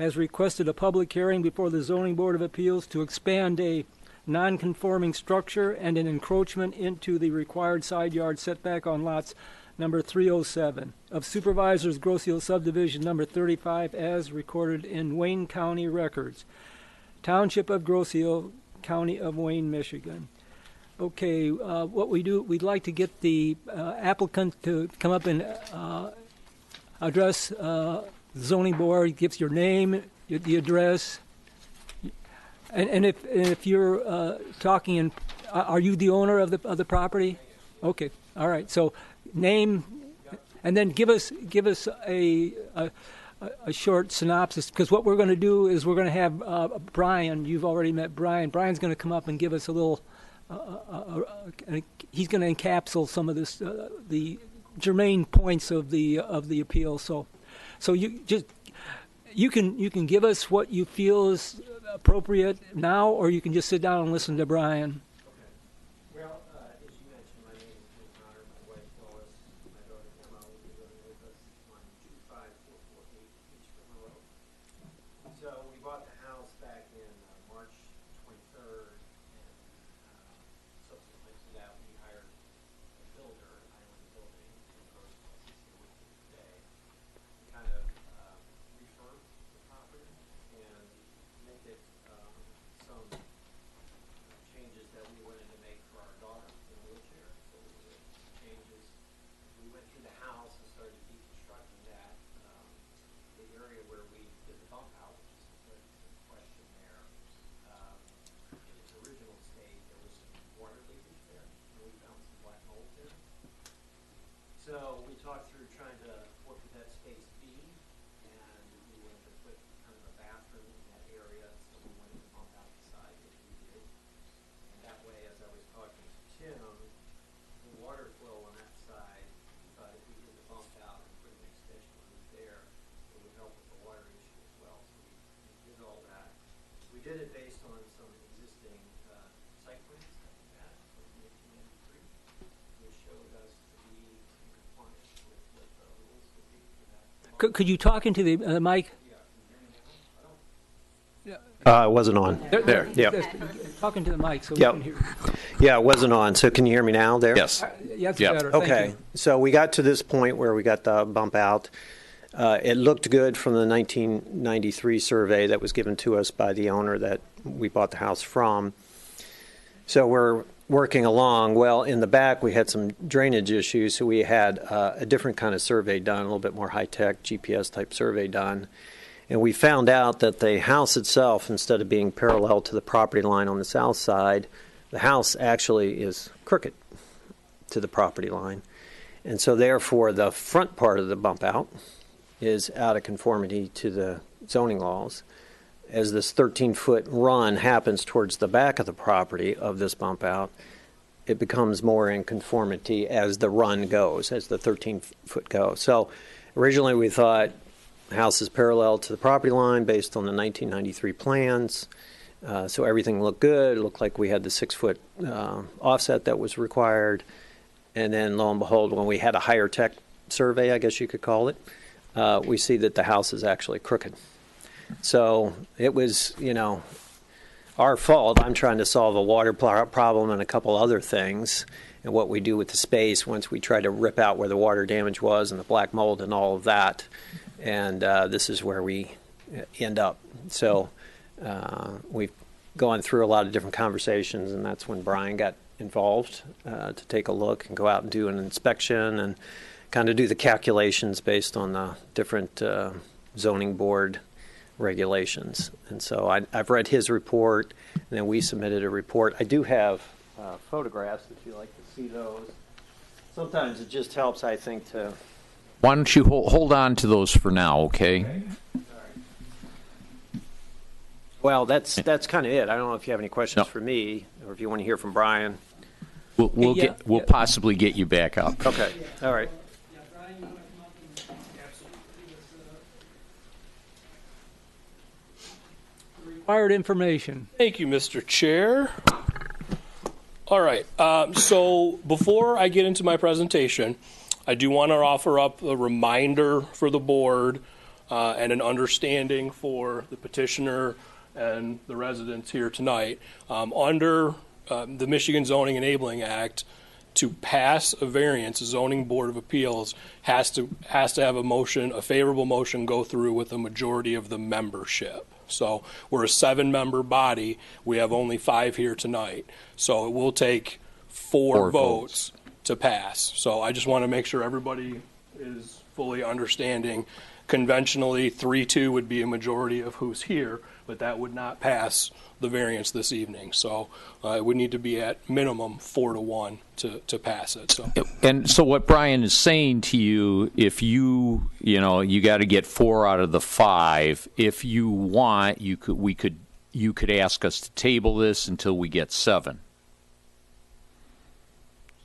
has requested a public hearing before the Zoning Board of Appeals to expand a non-conforming structure and an encroachment into the required side yard setback on lots number 307 of Supervisors Grosse Subdivision number 35 as recorded in Wayne County records. Township of Grosse, County of Wayne, Michigan. Okay, what we do, we'd like to get the applicant to come up and address the zoning board, gives your name, the address, and if you're talking in, are you the owner of the property? Okay, all right. So name, and then give us a short synopsis, because what we're going to do is we're going to have Brian. You've already met Brian. Brian's going to come up and give us a little. He's going to encapsulate some of this, the germane points of the appeal. So you can give us what you feel is appropriate now, or you can just sit down and listen to Brian. Okay. Well, as you mentioned, my name is Connor. My wife Lois, my daughter Emma will be living with us on 25448 East River Road. So we bought the house back in March 23rd, and subsequent to that, we hired a builder, Island Building, in Grosse Places here with me today. We kind of refurb the property and make it some changes that we wanted to make for our daughter in a wheelchair. So we did some changes. We went through the house and started deconstructing that. The area where we did the bump out, which is the question there, in its original state, there was some water leakage there, and we found some black mold there. So we talked through trying to, what could that space be, and we wanted to put kind of a bathroom in that area, so we wanted to bump out the side, which we did. And that way, as I was talking to Tim, the water flow on that side, we thought if we did the bump out and put an extension roof there, it would help with the water issue as well. So we did all that. We did it based on some existing site plans that we had from 1993, which showed us to be in compliance with what the rules would be for that. Could you talk into the mic? Yeah, can you hear me now? It wasn't on. There. Yeah. Talking to the mic so Yep. we can hear. Yeah, it wasn't on. So can you hear me now there? Yes. Yeah, that's Yeah. better. Thank Okay. you. So we got to this point where we got the bump out. It looked good from the 1993 survey that was given to us by the owner that we bought the house from. So we're working along. Well, in the back, we had some drainage issues, so we had a different kind of survey done, a little bit more high-tech GPS-type survey done. And we found out that the house itself, instead of being parallel to the property line on the south side, the house actually is crooked to the property line. And so therefore, the front part of the bump out is out of conformity to the zoning laws. As this 13-foot run happens towards the back of the property of this bump out, it becomes more in conformity as the run goes, as the 13-foot goes. So originally we thought the house is parallel to the property line based on the 1993 plans. So everything looked good. It looked like we had the 6-foot offset that was required. And then lo and behold, when we had a higher tech survey, I guess you could call it, we see that the house is actually crooked. So it was, our fault. I'm trying to solve a water problem and a couple other things. And what we do with the space once we try to rip out where the water damage was and the black mold and all of that. And this is where we end up. So we've gone through a lot of different conversations, and that's when Brian got involved to take a look and go out and do an inspection and kind of do the calculations based on the different zoning board regulations. And so I've read his report, and then we submitted a report. I do have photographs if you like to see those. Sometimes it just helps, I think, to... Why don't you hold on to those for now, okay? Well, that's kind of it. I don't know if you have any questions for me, or if you want to hear from Brian. We'll possibly get you back up. Okay. All right. Yeah, Brian, you want to come up and give us the required information? Thank you, Mr. Chair. All right. So before I get into my presentation, I do want to offer up a reminder for the board and an understanding for the petitioner and the residents here tonight, under the Michigan Zoning Enabling Act, to pass a variance, the Zoning Board of Appeals has to have a favorable motion go through with a majority of the membership. So we're a 7-member body. We have only 5 here tonight. So it will take 4 votes to pass. So I just want to make sure everybody is fully understanding. Conventionally, 3-2 would be a majority of who's here, but that would not pass the variance this evening. So it would need to be at minimum 4-1 to pass it. So. And so what Brian is saying to you, if you got to get 4 out of the 5. If you want, you could ask us to table this until we get 7.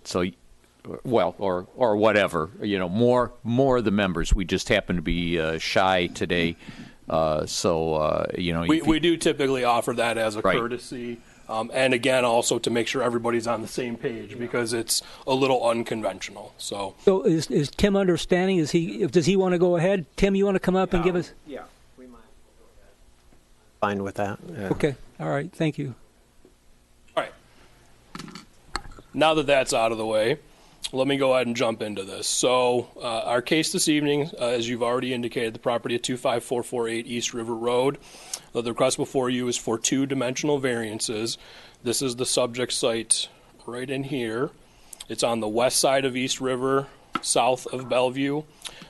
So, well, or whatever, more of the members. We just happen to be shy today. We do typically offer that as a courtesy, and again, also to make sure everybody's on the same page, because it's a little unconventional. So is Tim understanding? Does he want to go ahead? Tim, you want to come up and give us? Yeah, we might go ahead. Fine with that. Yeah. Okay. All right. Thank you. all right, now that that's out of the way, let me go ahead and jump into this. So our case this evening, as you've already indicated, the property at 25448 East River Road. The request before you is for 2-dimensional variances. This is the subject site right in here. It's on the west side of East River, south of Bellevue.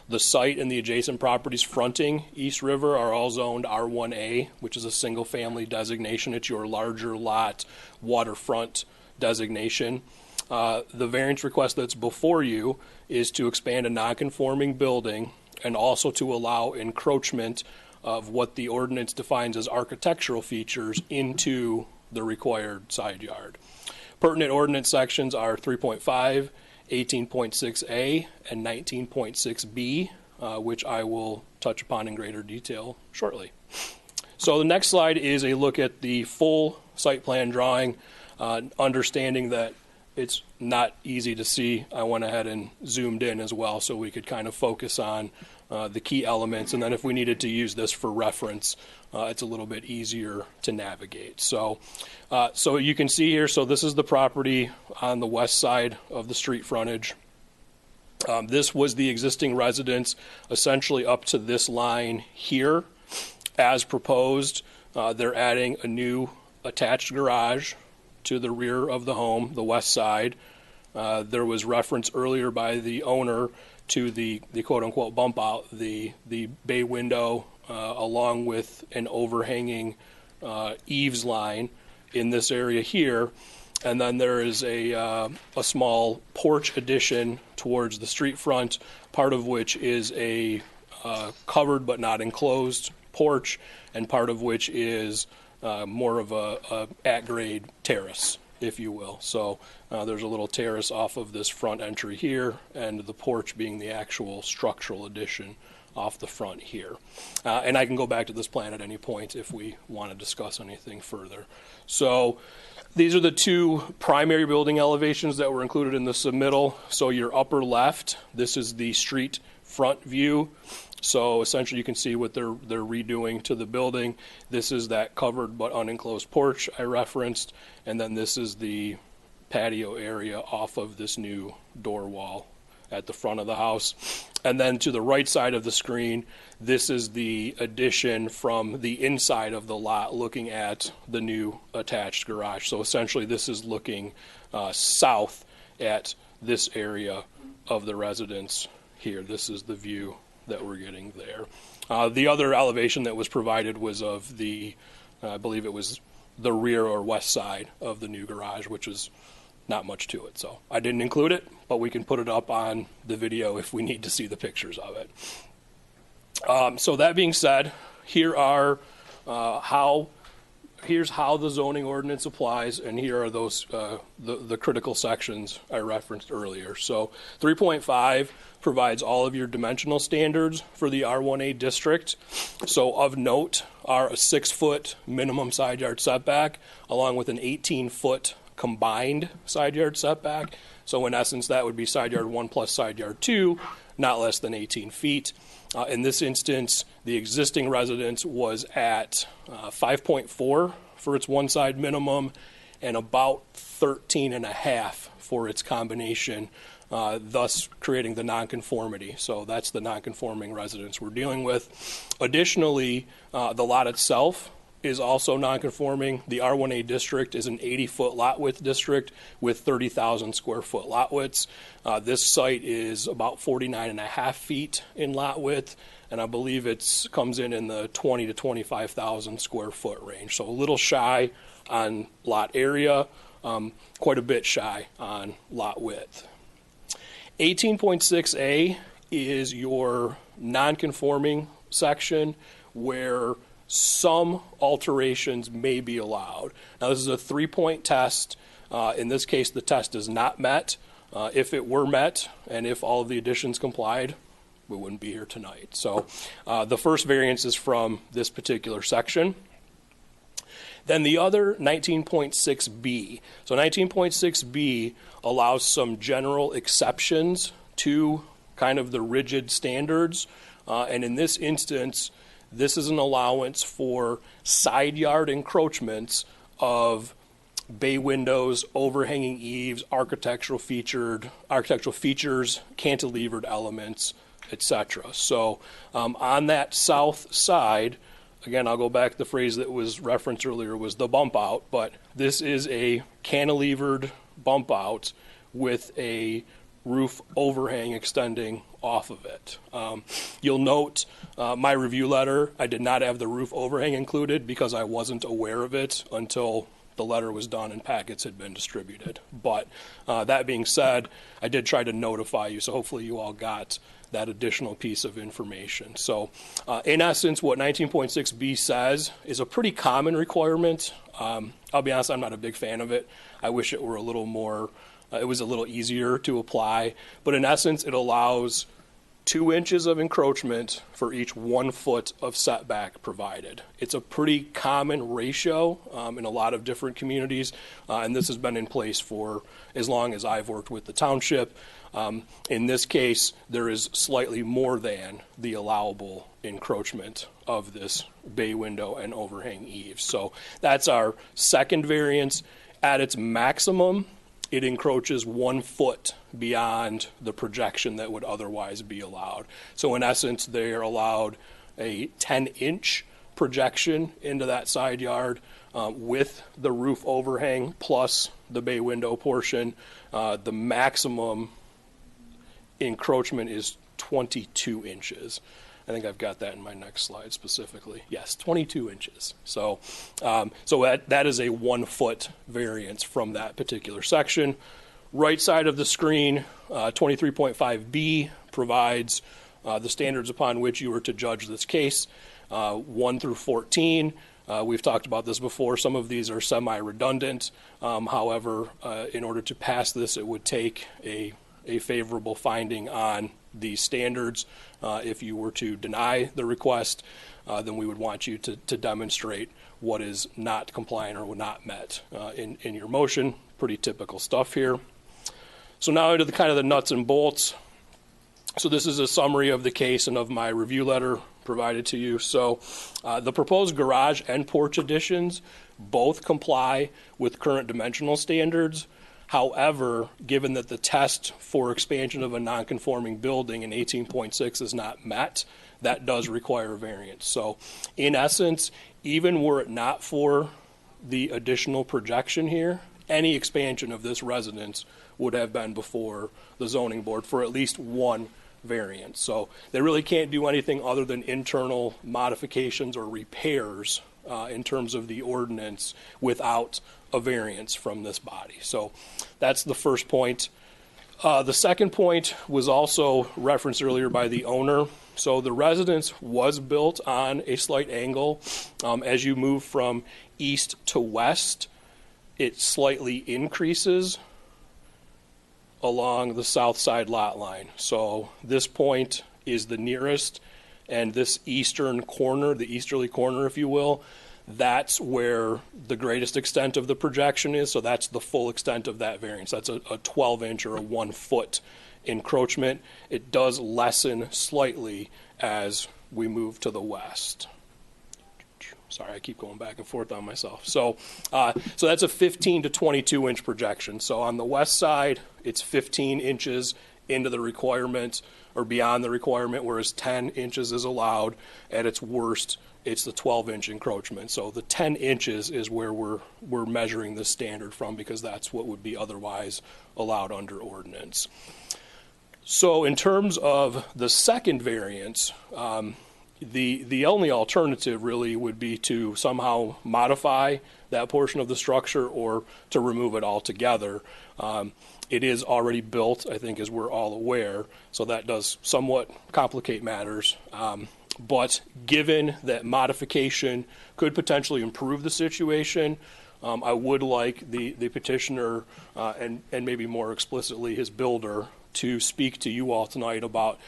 The site and the adjacent properties fronting East River are all zoned R1A, which is a single-family designation. It's your larger lot waterfront designation. The variance request that's before you is to expand a non-conforming building and also to allow encroachment of what the ordinance defines as architectural features into the required side yard. Pertinent ordinance sections are 3.5, 18.6A, and 19.6B, which I will touch upon in greater detail shortly. So the next slide is a look at the full site plan drawing, understanding that it's not easy to see. I went ahead and zoomed in as well so we could kind of focus on the key elements, and then if we needed to use this for reference, it's a little bit easier to navigate. So you can see here, so this is the property on the west side of the street frontage. This was the existing residence essentially up to this line here. As proposed, they're adding a new attached garage to the rear of the home, the west side. There was reference earlier by the owner to the quote-unquote bump out, the bay window, along with an overhanging eaves line in this area here. And then there is a small porch addition towards the street front, part of which is a covered but not enclosed porch, and part of which is more of a at-grade terrace, if you will. So there's a little terrace off of this front entry here, and the porch being the actual structural addition off the front here. And I can go back to this plan at any point if we want to discuss anything further. So these are the 2 primary building elevations that were included in the submittal. So your upper left, this is the street front view. So essentially you can see what they're redoing to the building. This is that covered but unenclosed porch I referenced, and then this is the patio area off of this new door wall at the front of the house. And then to the right side of the screen, this is the addition from the inside of the lot looking at the new attached garage. So essentially this is looking south at this area of the residence here. This is the view that we're getting there. The other elevation that was provided was of the, I believe it was the rear or west side of the new garage, which is not much to it. So I didn't include it, but we can put it up on the video if we need to see the pictures of it. So that being said, here are here's how the zoning ordinance applies, and here are those the critical sections I referenced earlier. So 3.5 provides all of your dimensional standards for the R1A district. So of note are a 6-foot minimum side yard setback, along with an 18-foot combined side yard setback. So in essence, that would be side yard 1 plus side yard 2, not less than 18 feet. In this instance, the existing residence was at 5.4 for its one side minimum and about 13.5 for its combination, thus creating the nonconformity. So that's the nonconforming residence we're dealing with. Additionally, the lot itself is also nonconforming. The R1A district is an 80-foot lot width district with 30,000 square foot lot widths. This site is about 49.5 feet in lot width, and I believe it comes in the 20 to 25,000 square foot range. So a little shy on lot area, quite a bit shy on lot width. 18.6A is your nonconforming section where some alterations may be allowed. Now, this is a 3-point test. In this case, the test is not met. If it were met and if all of the additions complied, we wouldn't be here tonight. So the first variance is from this particular section. Then the other, 19.6B. So 19.6B allows some general exceptions to kind of the rigid standards. And in this instance, this is an allowance for side yard encroachments of bay windows, overhanging eaves, architectural features, cantilevered elements, etc. So on that south side, again, I'll go back to the phrase that was referenced earlier was the bump out, but this is a cantilevered bump out with a roof overhang extending off of it. You'll note my review letter, I did not have the roof overhang included because I wasn't aware of it until the letter was done and packets had been distributed. But that being said, I did try to notify you, so hopefully you all got that additional piece of information. So in essence, what 19.6B says is a pretty common requirement. I'll be honest, I'm not a big fan of it. I wish it were a little more, it was a little easier to apply. But in essence, it allows 2 inches of encroachment for each 1 foot of setback provided. It's a pretty common ratio in a lot of different communities, and this has been in place for as long as I've worked with the township. In this case, there is slightly more than the allowable encroachment of this bay window and overhang eaves. So that's our second variance. At its maximum, it encroaches 1 foot beyond the projection that would otherwise be allowed. So in essence, they are allowed a 10-inch projection into that side yard with the roof overhang plus the bay window portion. The maximum encroachment is 22 inches. I think I've got that in my next slide specifically. Yes, 22 inches. So that is a 1 foot variance from that particular section. Right side of the screen, 23.5B provides the standards upon which you are to judge this case, 1 through 14. We've talked about this before. Some of these are semi-redundant. However, in order to pass this, it would take a favorable finding on these standards. If you were to deny the request, then we would want you to demonstrate what is not compliant or not met in your motion. Pretty typical stuff here. So now into the kind of the nuts and bolts. So this is a summary of the case and of my review letter provided to you. So the proposed garage and porch additions both comply with current dimensional standards. However, given that the test for expansion of a nonconforming building in 18.6 is not met, that does require a variance. So in essence, even were it not for the additional projection here, any expansion of this residence would have been before the zoning board for at least one variance. So they really can't do anything other than internal modifications or repairs in terms of the ordinance without a variance from this body. So that's the first point. The second point was also referenced earlier by the owner. So the residence was built on a slight angle. As you move from east to west, it slightly increases along the south side lot line. So this point is the nearest, and this eastern corner, the easterly corner, if you will, that's where the greatest extent of the projection is. So that's the full extent of that variance. That's a 12-inch or a 1 foot encroachment. It does lessen slightly as we move to the west. Sorry, I keep going back and forth on myself. So that's a 15 to 22 inch projection. So on the west side, it's 15 inches into the requirement or beyond the requirement, whereas 10 inches is allowed. At its worst, it's the 12-inch encroachment. So the 10 inches is where we're measuring the standard from, because that's what would be otherwise allowed under ordinance. So in terms of the second variance, the only alternative really would be to somehow modify that portion of the structure or to remove it altogether. It is already built, I think, as we're all aware, so that does somewhat complicate matters. But given that modification could potentially improve the situation, I would like the petitioner and maybe more explicitly his builder to speak to you all tonight about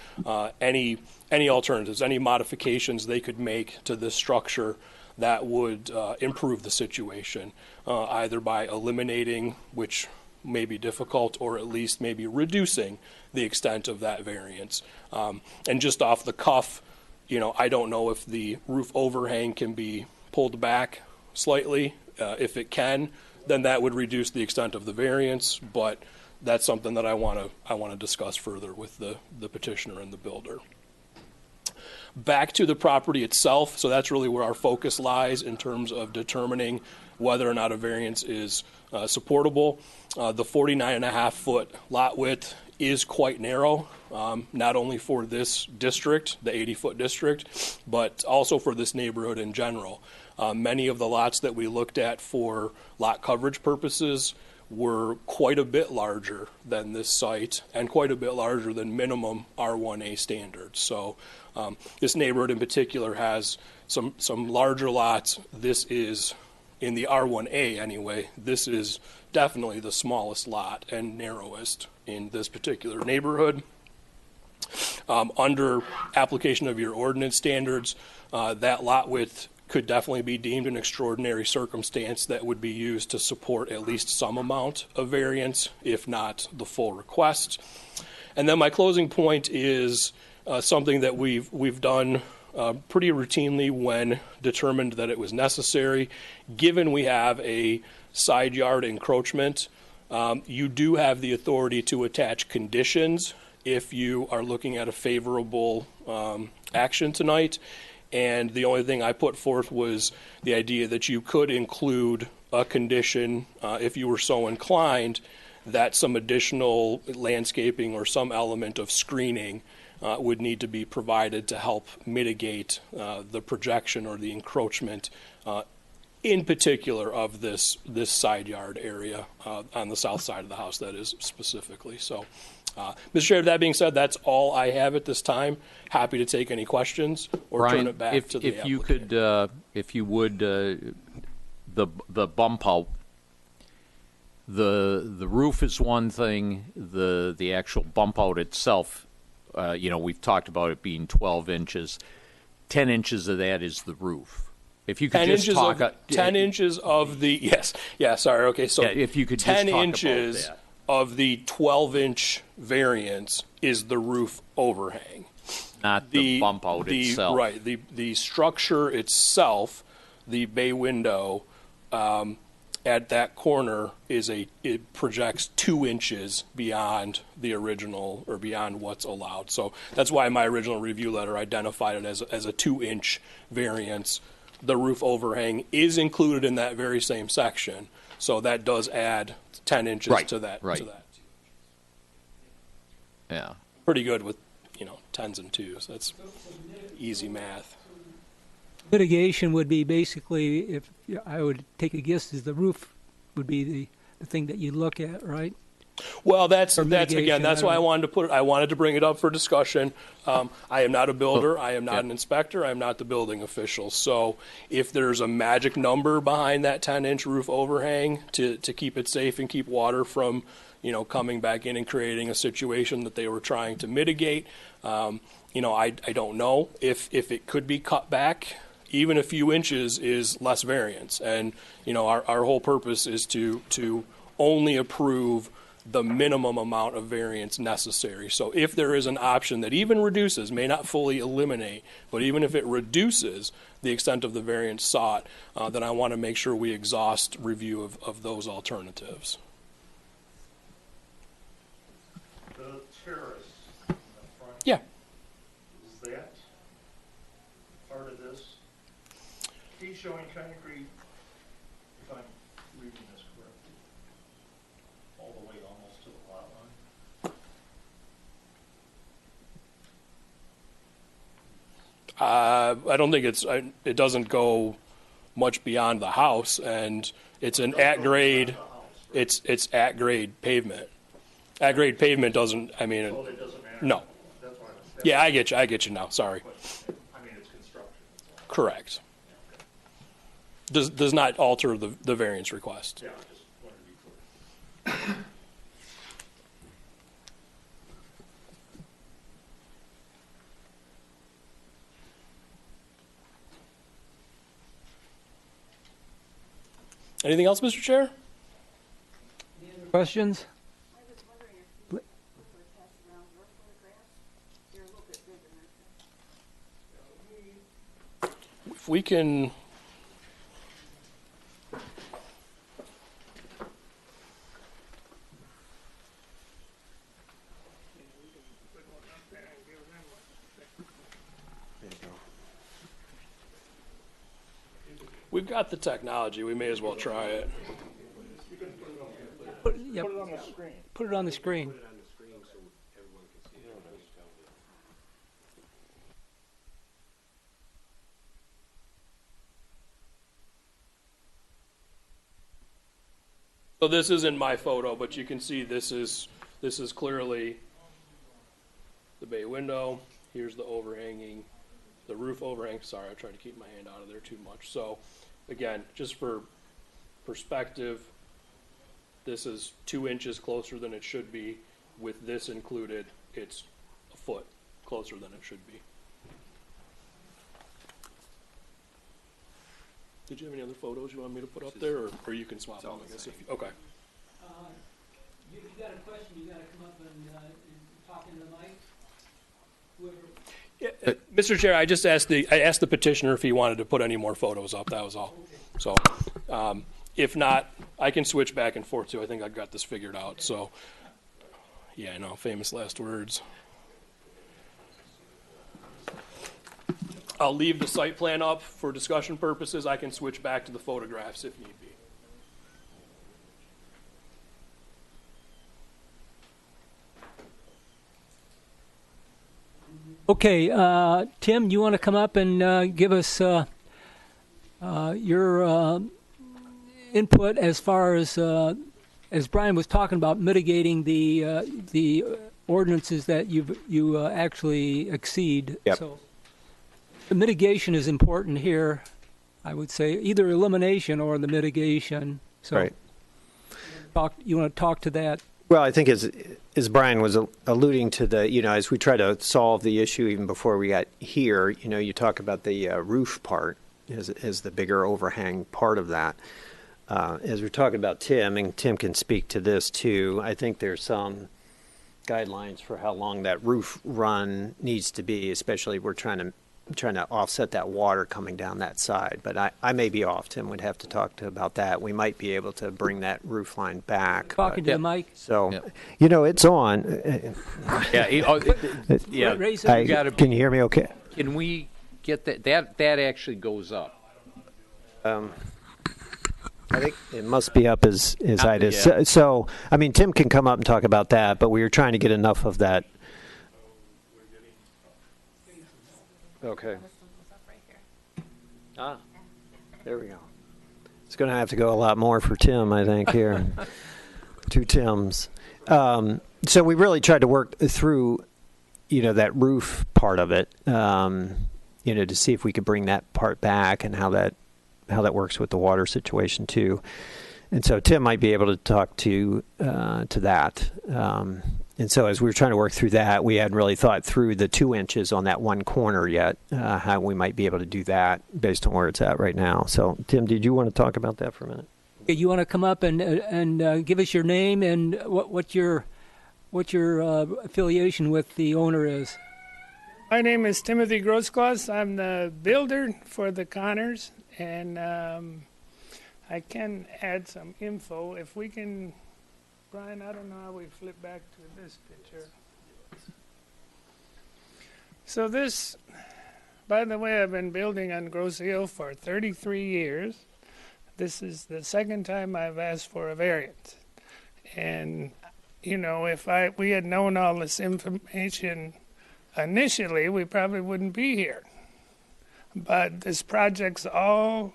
any alternatives, any modifications they could make to this structure that would improve the situation, either by eliminating, which may be difficult, or at least maybe reducing the extent of that variance. And just off the cuff, I don't know if the roof overhang can be pulled back slightly. If it can, then that would reduce the extent of the variance, but that's something that I want to discuss further with the petitioner and the builder. Back to the property itself, so that's really where our focus lies in terms of determining whether or not a variance is supportable. The 49.5-foot lot width is quite narrow, not only for this district, the 80-foot district, but also for this neighborhood in general. Many of the lots that we looked at for lot coverage purposes were quite a bit larger than this site and quite a bit larger than minimum R1A standards. So this neighborhood in particular has some larger lots. This is, in the R1A anyway, this is definitely the smallest lot and narrowest in this particular neighborhood. Under application of your ordinance standards, that lot width could definitely be deemed an extraordinary circumstance that would be used to support at least some amount of variance, if not the full request. And then my closing point is something that we've done pretty routinely when determined that it was necessary. Given we have a side yard encroachment, you do have the authority to attach conditions if you are looking at a favorable action tonight. And the only thing I put forth was the idea that you could include a condition, if you were so inclined, that some additional landscaping or some element of screening would need to be provided to help mitigate the projection or the encroachment, in particular of this side yard area on the south side of the house, that is specifically. So, Mr. Chair, that being said, that's all I have at this time. Happy to take any questions or Brian, turn it back to the applicant. If you could, if you would, the bump out. The roof is one thing. The actual bump out itself, we've talked about it being 12 inches. 10 inches of that is the roof. If you could just talk 10 inches of the sorry. Okay, so if you could 10 just talk inches about that. Of the 12-inch variance is the roof overhang. Not the bump out itself. Right. The structure itself, the bay window, at that corner it projects 2 inches beyond the original or beyond what's allowed. So that's why my original review letter identified it as a 2-inch variance. The roof overhang is included in that very same section. So that does add 10 inches to that. Right. To that. Yeah. Pretty good with, tens and twos. That's easy math. Mitigation would be basically, if I would take a guess, is the roof would be the thing that you look at, right? Well, that's mitigation, why I wanted to bring it up for discussion. I am not a builder. I am not an inspector. I am not the building official. So if there's a magic number behind that 10-inch roof overhang to keep it safe and keep water from, coming back in and creating a situation that they were trying to mitigate, I don't know if it could be cut back. Even a few inches is less variance. And, our whole purpose is to only approve the minimum amount of variance necessary. So if there is an option that even reduces, may not fully eliminate, but even if it reduces the extent of the variance sought, then I want to make sure we exhaust review of those alternatives. The terrace in the front. Yeah. Is that part of this? He's showing concrete, if I'm reading this correctly, all the way almost to the lot line? I don't think it doesn't go much beyond the house, and it's an at grade. It's at grade pavement. At grade pavement doesn't. I mean, So it doesn't matter? no. That's why I was. Yeah, I get you. I get you now. Sorry. I mean, it's construction. That's all. Correct. Does not alter the variance request. Yeah, I just wanted to be clear. Anything else, Mr. Chair? Questions? I was wondering if you would pass around your photographs. They're a little bit bigger, aren't they? If we can. We've got the technology. We may as well try it. Yep. Put it on the screen. Put it on the screen. So this isn't my photo, but you can see this is clearly the bay window. Here's the overhanging, the roof overhang. Sorry, I tried to keep my hand out of there too much. So again, just for perspective, this is 2 inches closer than it should be. With this included, it's a foot closer than it should be. Did you have any other photos you want me to put up there, or you can swap them? I guess if you, okay. You got a question, you gotta come up and talk into the mic. Whoever. Yeah, Mr. Chair, I just asked the petitioner if he wanted to put any more photos up. That was all. So, if not, I can switch back and forth too. I think I've got this figured out. So, yeah, I know, famous last words. I'll leave the site plan up for discussion purposes. I can switch back to the photographs if need be. Okay, Tim, you want to come up and give us your input as far as Brian was talking about mitigating the ordinances that you actually exceed. Yep. So the mitigation is important here. I would say either elimination or the mitigation. So Right. you want to talk to that? Well, I think as Brian was alluding to as we try to solve the issue even before we got here, you talk about the roof part as the bigger overhang part of that. As we're talking about Tim, and Tim can speak to this too, I think there's some guidelines for how long that roof run needs to be, especially if we're trying to offset that water coming down that side. But I may be off. Tim would have to talk to about that. We might be able to bring that roof line back. Talking to the mic? So, Yep. It's on. Yeah, Raise it. you gotta Can you hear me okay? Can we get that actually goes up? I think it must be up as high as. Yeah. So, I mean, Tim can come up and talk about that, but we were trying to get enough of that. Okay. Ah, there we go. It's going to have to go a lot more for Tim, I think, here. 2 Tims. So we really tried to work through, that roof part of it, to see if we could bring that part back and how that works with the water situation too. And so Tim might be able to talk to that. And so as we were trying to work through that, we hadn't really thought through the 2 inches on that one corner yet, how we might be able to do that based on where it's at right now. So, Tim, did you want to talk about that for a minute? You want to come up and give us your name and what your affiliation with the owner is? My name is Timothy Grossgloss. I'm the builder for the Connors, and I can add some info. If we can, Brian, I don't know how we flip back to this picture. So this, by the way, I've been building on Gross Hill for 33 years. This is the second time I've asked for a variance. And, you know, if we had known all this information initially, we probably wouldn't be here. But this project's all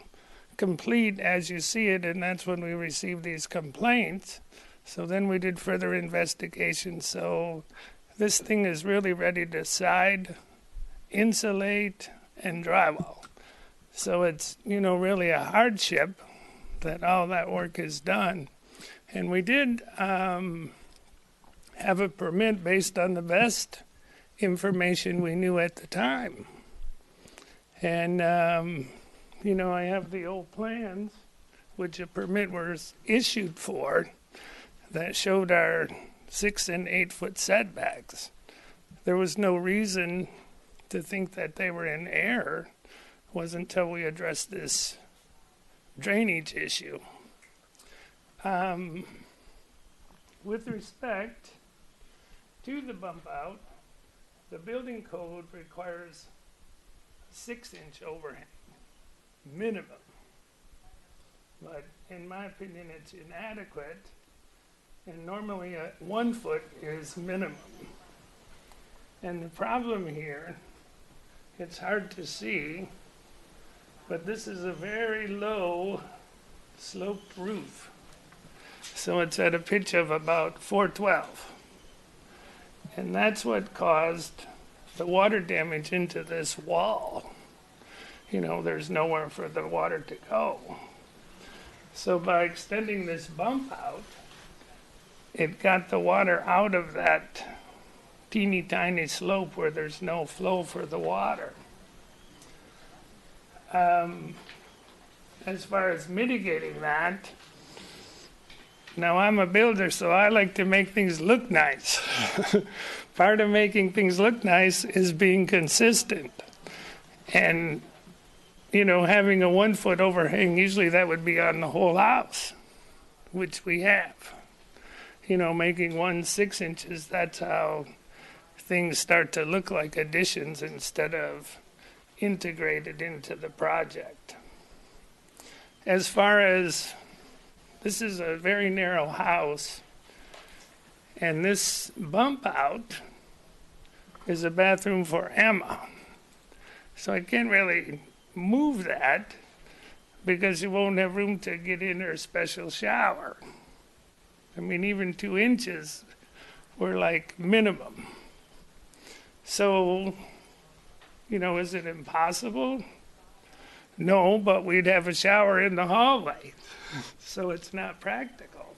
complete as you see it, and that's when we received these complaints. So then we did further investigation. So this thing is really ready to side, insulate, and drywall. So it's, you know, really a hardship that all that work is done. And we did have a permit based on the best information we knew at the time. And, you know, I have the old plans, which a permit was issued for, that showed our 6 and 8 foot setbacks. There was no reason to think that they were in error. It wasn't until we addressed this drainage issue. With respect to the bump out, the building code requires 6-inch overhang, minimum. But in my opinion, it's inadequate, and normally 1 foot is minimum. And the problem here, it's hard to see, but this is a very low sloped roof. So it's at a pitch of about 412. And that's what caused the water damage into this wall. You know, there's nowhere for the water to go. So by extending this bump out, it got the water out of that teeny tiny slope where there's no flow for the water. As far as mitigating that, now I'm a builder, so I like to make things look nice. Part of making things look nice is being consistent. And, you know, having a 1 foot overhang, usually that would be on the whole house, which we have. You know, making 1 6 inches, that's how things start to look like additions instead of integrated into the project. As far as, this is a very narrow house, and this bump out is a bathroom for Emma. So I can't really move that because you won't have room to get in her special shower. I mean, even 2 inches were like minimum. So, you know, is it impossible? No, but we'd have a shower in the hallway. So it's not practical.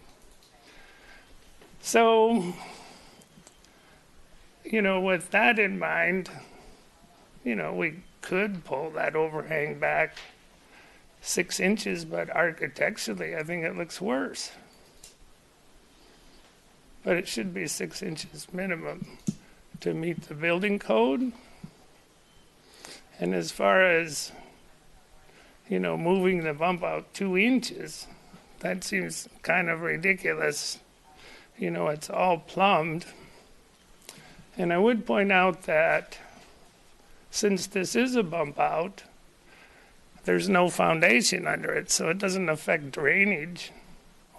So, you know, with that in mind, you know, we could pull that overhang back 6 inches, but architecturally, I think it looks worse. But it should be 6 inches minimum to meet the building code. And as far as, you know, moving the bump out 2 inches, that seems kind of ridiculous. You know, it's all plumbed. And I would point out that since this is a bump out, there's no foundation under it, so it doesn't affect drainage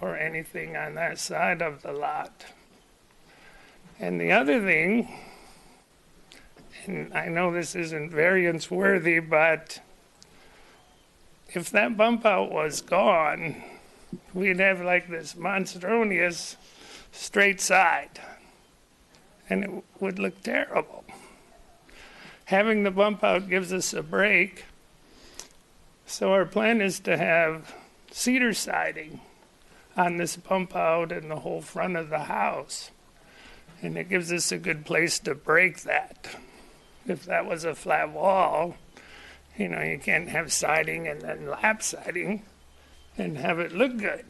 or anything on that side of the lot. And the other thing, and I know this isn't variance worthy, but if that bump out was gone, we'd have like this monstrous straight side, and it would look terrible. Having the bump out gives us a break, so our plan is to have cedar siding on this bump out and the whole front of the house, and it gives us a good place to break that. If that was a flat wall, you know, you can't have siding and then lap siding. and have it look good.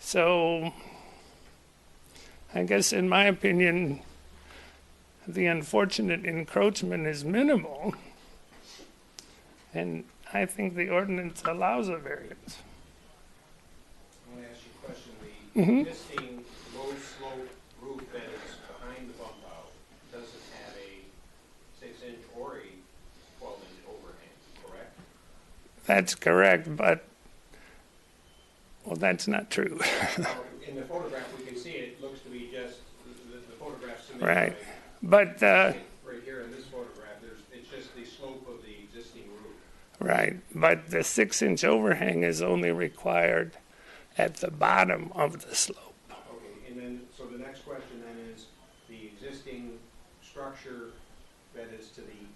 So I guess in my opinion, the unfortunate encroachment is minimal, and I think the ordinance allows a variance. I want to ask you a question. Mhm. The existing low slope roof that is behind the bump out doesn't have a 6-inch or a 12-inch overhang, correct? That's correct, but, well, that's not true. In the photograph, we can see it looks to be just, the photograph submitted Right. by- But, right here in this photograph, it's just the slope of the existing roof. right, but the 6-inch overhang is only required at the bottom of the slope. Okay, and then, so the next question then is, the existing structure that is to the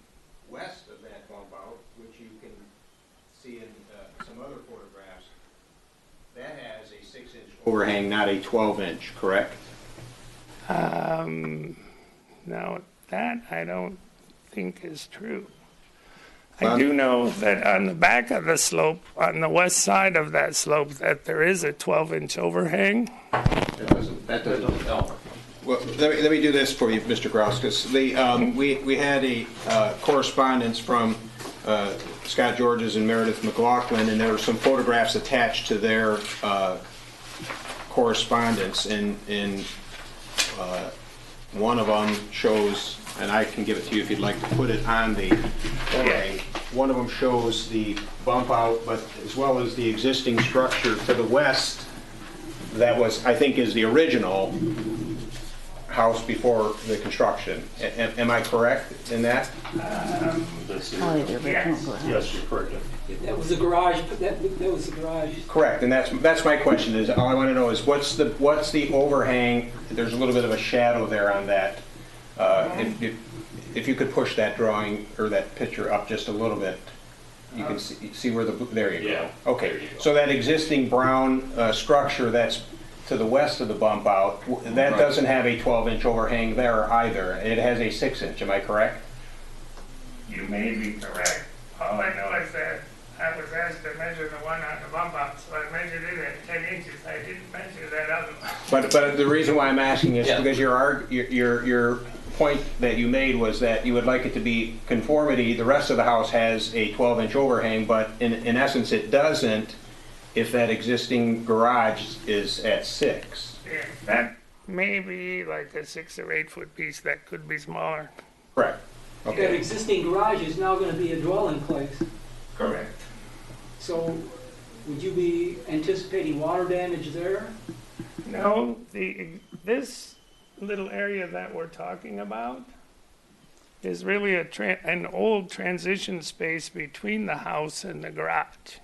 west of that bump out, which you can see in some other photographs, that has a 6-inch overhang, not a 12-inch, correct? Now, that I don't think is true. I Well, do know that on the back of the slope, on the west side of that slope, that there is a 12-inch overhang. That doesn't help. Well, let me do this for you, Mr. Grouse, because we had a correspondence from Scott Georges and Meredith McLaughlin, and there were some photographs attached to their correspondence, and one of them shows, and I can give it to you if you'd like to put it on the overhang. One of them shows the bump out, but as well as the existing structure to the west that was, I think, is the original house before the construction. Am I correct in that? Yes, you're correct. That was the garage, that was the garage. Correct, and that's my question, is all I want to know is what's the overhang? There's a little bit of a shadow there on that. If you could push that drawing or that picture up just a little bit, you can see where there you go. Yeah, Okay, there you go. so that existing brown structure that's to the west of the bump out, that doesn't have a 12-inch overhang there either. It has a 6-inch, am I correct? You may be correct. All I know is that I was asked to measure the one on the bump out, so I measured it at 10 inches. I didn't measure that other one. But the reason why I'm asking is because your point that you made was that you would like it to be conformity. The rest of the house has a 12-inch overhang, but in essence it doesn't if that existing garage is at 6. Yeah, that may be like a 6 or 8 foot piece. That could be smaller. Correct. That Okay. existing garage is now gonna be a dwelling place. Correct. So would you be anticipating water damage there? No, this little area that we're talking about is really an old transition space between the house and the garage.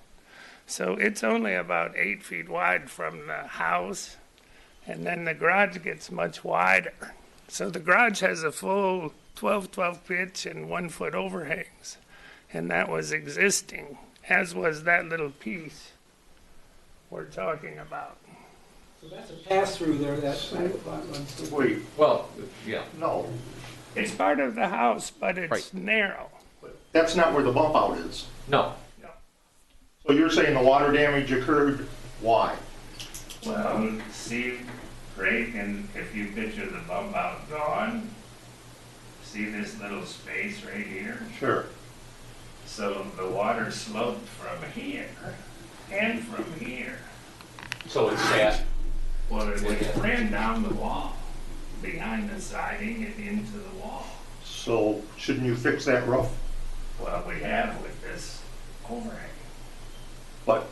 So it's only about 8 feet wide from the house, and then the garage gets much wider. So the garage has a full 12 pitch and 1 foot overhangs, and that was existing, as was that little piece we're talking about. So that's a pass-through there, that. Wait, Well, yeah. no, It's part of the house, but it's Right. narrow. that's not where the bump out is. No. So you're saying the water damage occurred, why? Well, see, Craig, and if you picture the bump out gone, see this little space right here? Sure. So the water sloped from here and from here. So it's that. Well, it ran down the wall, behind the siding and into the wall. So shouldn't you fix that roof? Well, we have with this overhang. But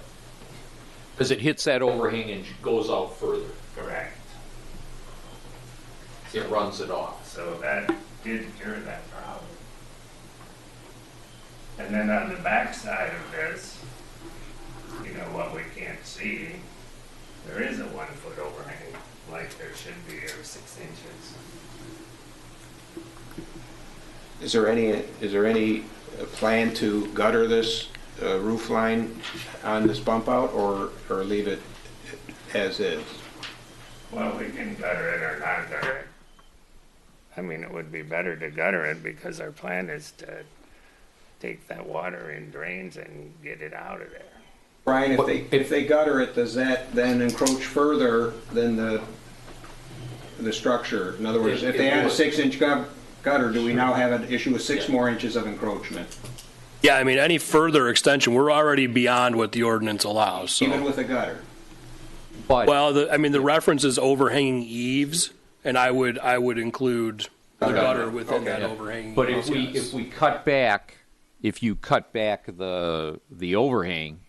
Because it hits that overhang and goes out further. Correct. It runs it off. So that did cure that problem. And then on the back side of this, you know, what we can't see, there is a 1 foot overhang, like there should be, or 6 inches. Is there any plan to gutter this roof line on this bump out or leave it as is? Well, we can gutter it or not gutter it. I mean, it would be better to gutter it because our plan is to take that water in drains and get it out of there. Brian, if they gutter it, does that then encroach further than the structure? In other words, if they add a 6-inch gutter, do we now have an issue with 6 more inches of encroachment? Yeah, I mean, any further extension, we're already beyond what the ordinance allows. So. Even with a gutter? But Well, the reference is overhanging eaves, and I would include the gutter within that overhanging. But eaves, yes. if you cut back the overhang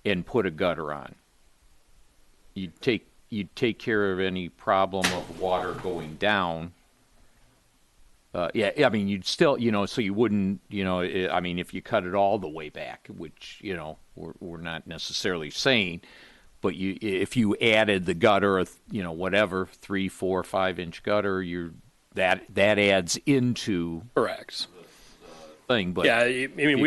and put a gutter on, you'd take care of any problem of water going down. Yeah, I mean, you'd still, so you wouldn't, I mean, if you cut it all the way back, which, we're not necessarily saying, but if you added the gutter, whatever, 3, 4, 5-inch gutter, that adds into Correct. the thing. But Yeah, I mean,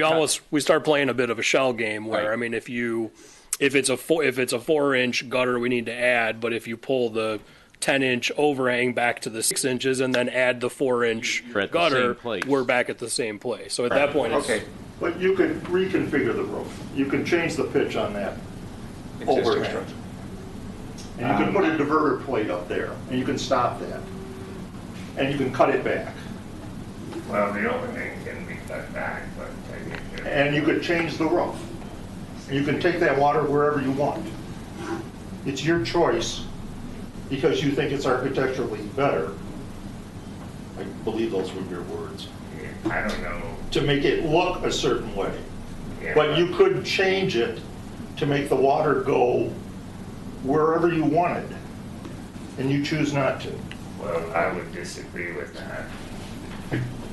we start playing a bit of a shell game where, Right. I mean, if it's a 4-inch gutter, we need to add, but if you pull the 10-inch overhang back to the 6 inches and then add the 4-inch We're at the gutter, same place. we're back at the same place. So at that point, it's, Okay. But you can reconfigure the roof. You can change the pitch on that Existing overhang. structure. And you can put a diverter plate up there, and you can stop that. And you can cut it back. Well, the overhang can be cut back, but I think And you could change the roof. And you can take that water wherever you want. It's your choice, because you think it's architecturally better. I believe those were your words. I don't know. To make it look a certain way. Yeah, But you could change it to make the water go wherever you wanted, and you choose not to. Well, I would disagree with that.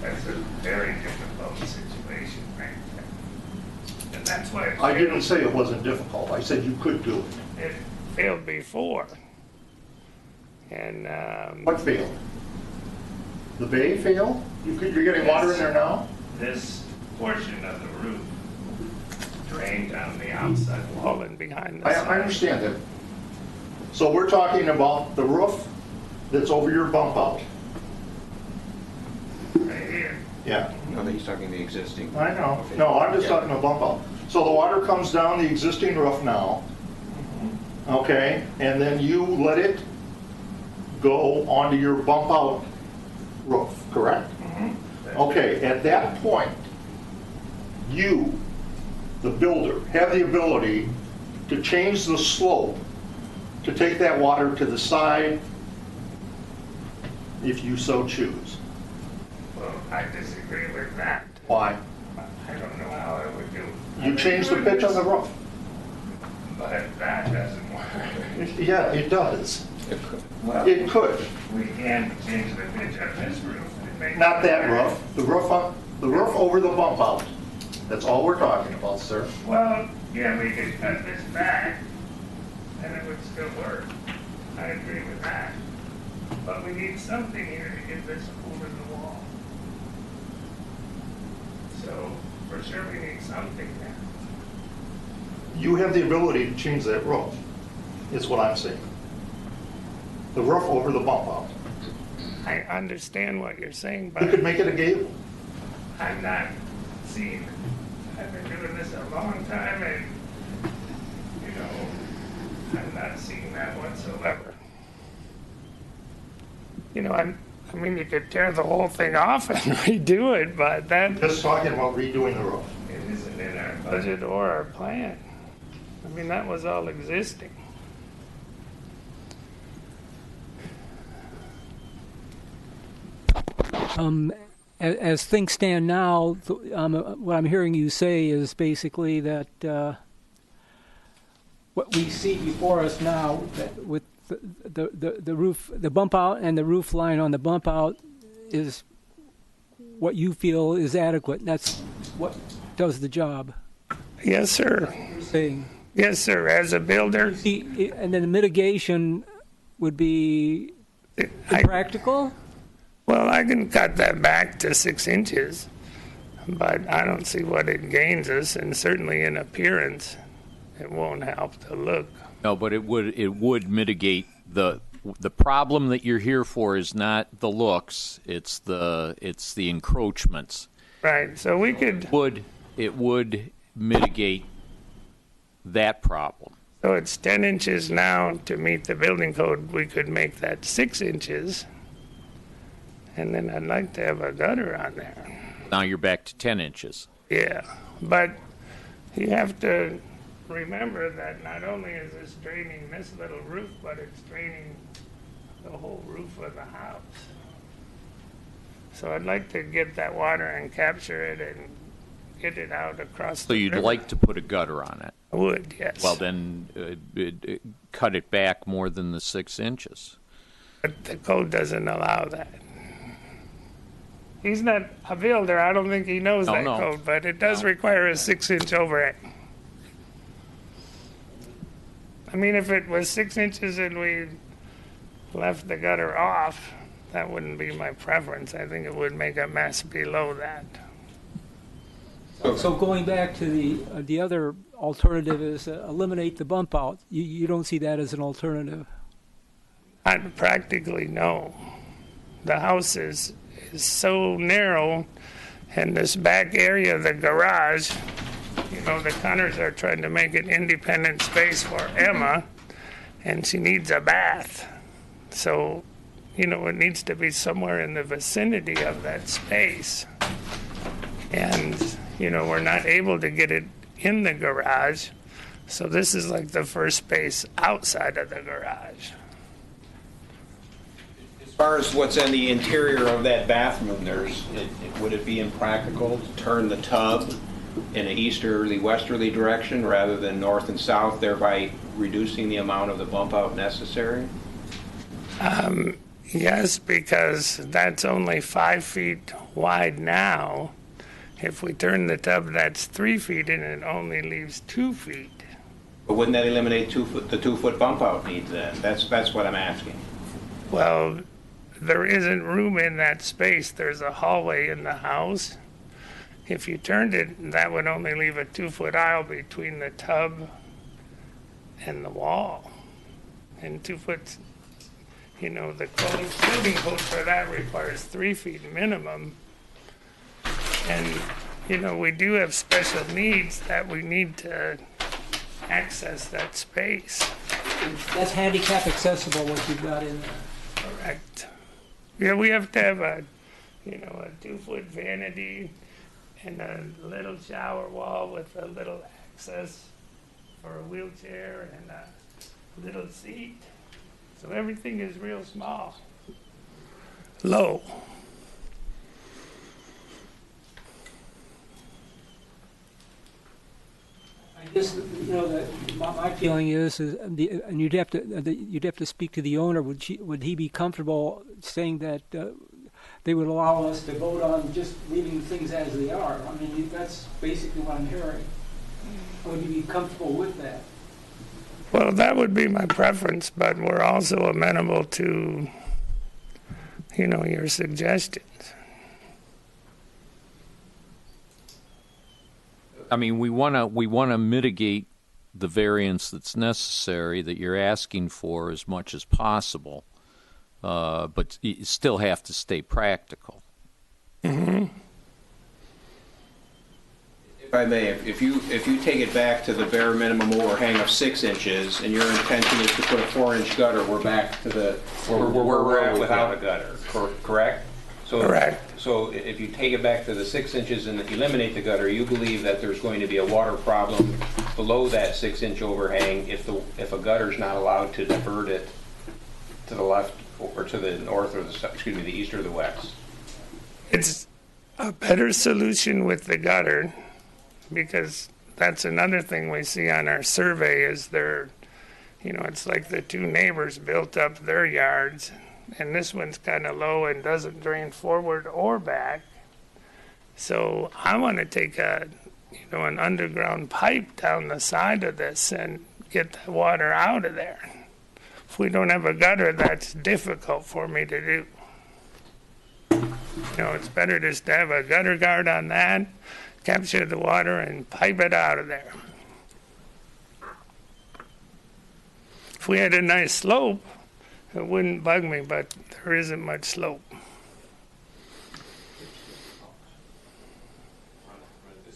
That's a very difficult situation right there. And that's why it I didn't say it wasn't difficult, I said you could do it. It failed before. And What failed? The bay failed? You're getting water in there now? this portion of the roof drained down the outside wall. falling behind the I side. understand that. So we're talking about the roof that's over your bump out. Right here. Yeah. No, he's talking the existing. I know. Okay. No, I'm just Yeah. talking about bump out. So the water comes down the existing roof now, okay? And then you let it go onto your bump out roof, correct? Okay, at that point, you, the builder, have the ability to change the slope to take that water to the side if you so choose. Well, I disagree with that. Why? I don't know how I would do it. You change the pitch on the roof. But that doesn't work. Yeah, it does. Well, It could. we can change the pitch of this roof. and make Not it that better. roof, the roof over the bump out. That's all we're talking about, sir. Well, yeah, we could cut this back, and it would still work. I agree with that. But we need something here to get this over the wall. So, for sure, we need something there. You have the ability to change that roof, is what I'm saying. The roof over the bump out. I understand what you're saying, You but could make it a gable. I'm not seeing, I've been doing this a long time, and, I'm not seeing that whatsoever. I mean, you could tear the whole thing off and redo it, but that Just talking about redoing the roof. It isn't in our budget. budget or our plan. I mean, that was all existing. As things stand now, what I'm hearing you say is basically that what we see before us now, that with the roof, the bump out and the roof line on the bump out is what you feel is adequate. That's what does the job. Yes, sir. You're saying. Yes, sir. As a builder, And then the mitigation would be impractical? well, I can cut that back to 6 inches, but I don't see what it gains us, and certainly in appearance, it won't help the look. no, but it would mitigate the problem that you're here for is not the looks, it's the encroachments. Right. So we could. It would mitigate that problem. So it's 10 inches now. To meet the building code, we could make that 6 inches. And then I'd like to have a gutter on there. Now you're back to 10 inches. Yeah, but you have to remember that not only is this draining this little roof, but it's draining the whole roof of the house. So I'd like to get that water and capture it and get it out across So the you'd river. like to put a gutter on it. I would, yes. Well, then cut it back more than the 6 inches. But the code doesn't allow that. He's not a builder. I don't think he knows that No. code, but it does require a 6-inch overhang. I mean, if it was 6 inches and we left the gutter off, that wouldn't be my preference. I think it would make a mess below that. So going back to the other alternative is eliminate the bump out. You don't see that as an alternative? Practically, no. The house is so narrow, and this back area of the garage, you know, the Connors are trying to make an independent space for Emma, and she needs a bath. So, you know, it needs to be somewhere in the vicinity of that space. And, you know, we're not able to get it in the garage, so this is like the first space outside of the garage. As far as what's in the interior of that bathroom, would it be impractical to turn the tub in an easterly, westerly direction rather than north and south, thereby reducing the amount of the bump out necessary? Yes, because that's only 5 feet wide now. If we turn the tub, that's 3 feet, and it only leaves 2 feet. But wouldn't that eliminate the 2 foot bump out needs then? That's what I'm asking. Well, there isn't room in that space. There's a hallway in the house. If you turned it, that would only leave a 2-foot aisle between the tub and the wall. And 2 foot, you know, the building code for that requires 3 feet minimum. And, you know, we do have special needs that we need to access that space. That's handicap accessible, what you've got in there. Correct. Yeah, we have to have a 2-foot vanity and a little shower wall with a little access for a wheelchair and a little seat. So everything is real small. Low. I guess, you know, my feeling is and you'd have to speak to the owner. Would he be comfortable saying that they would allow us to vote on just leaving things as they are? I mean, that's basically what I'm hearing. Would you be comfortable with that? Well, that would be my preference, but we're also amenable to, you know, your suggestions. I mean, we want to mitigate the variance that's necessary that you're asking for as much as possible, but you still have to stay practical. Mm-hmm. If I may, if you take it back to the bare minimum overhang of 6 inches, and your intention is to put a 4-inch gutter, we're back to where we're at without a gutter, correct? Correct. So if you take it back to the 6 inches and eliminate the gutter, you believe that there's going to be a water problem below that 6-inch overhang if a gutter's not allowed to divert it to the left or to the north or the east or the west? It's a better solution with the gutter, because that's another thing we see on our survey is it's like the 2 neighbors built up their yards, and this one's kind of low and doesn't drain forward or back. So I want to take an underground pipe down the side of this and get the water out of there. If we don't have a gutter, that's difficult for me to do. You know, it's better just to have a gutter guard on that, capture the water and pipe it out of there. If we had a nice slope, it wouldn't bug me, but there isn't much slope.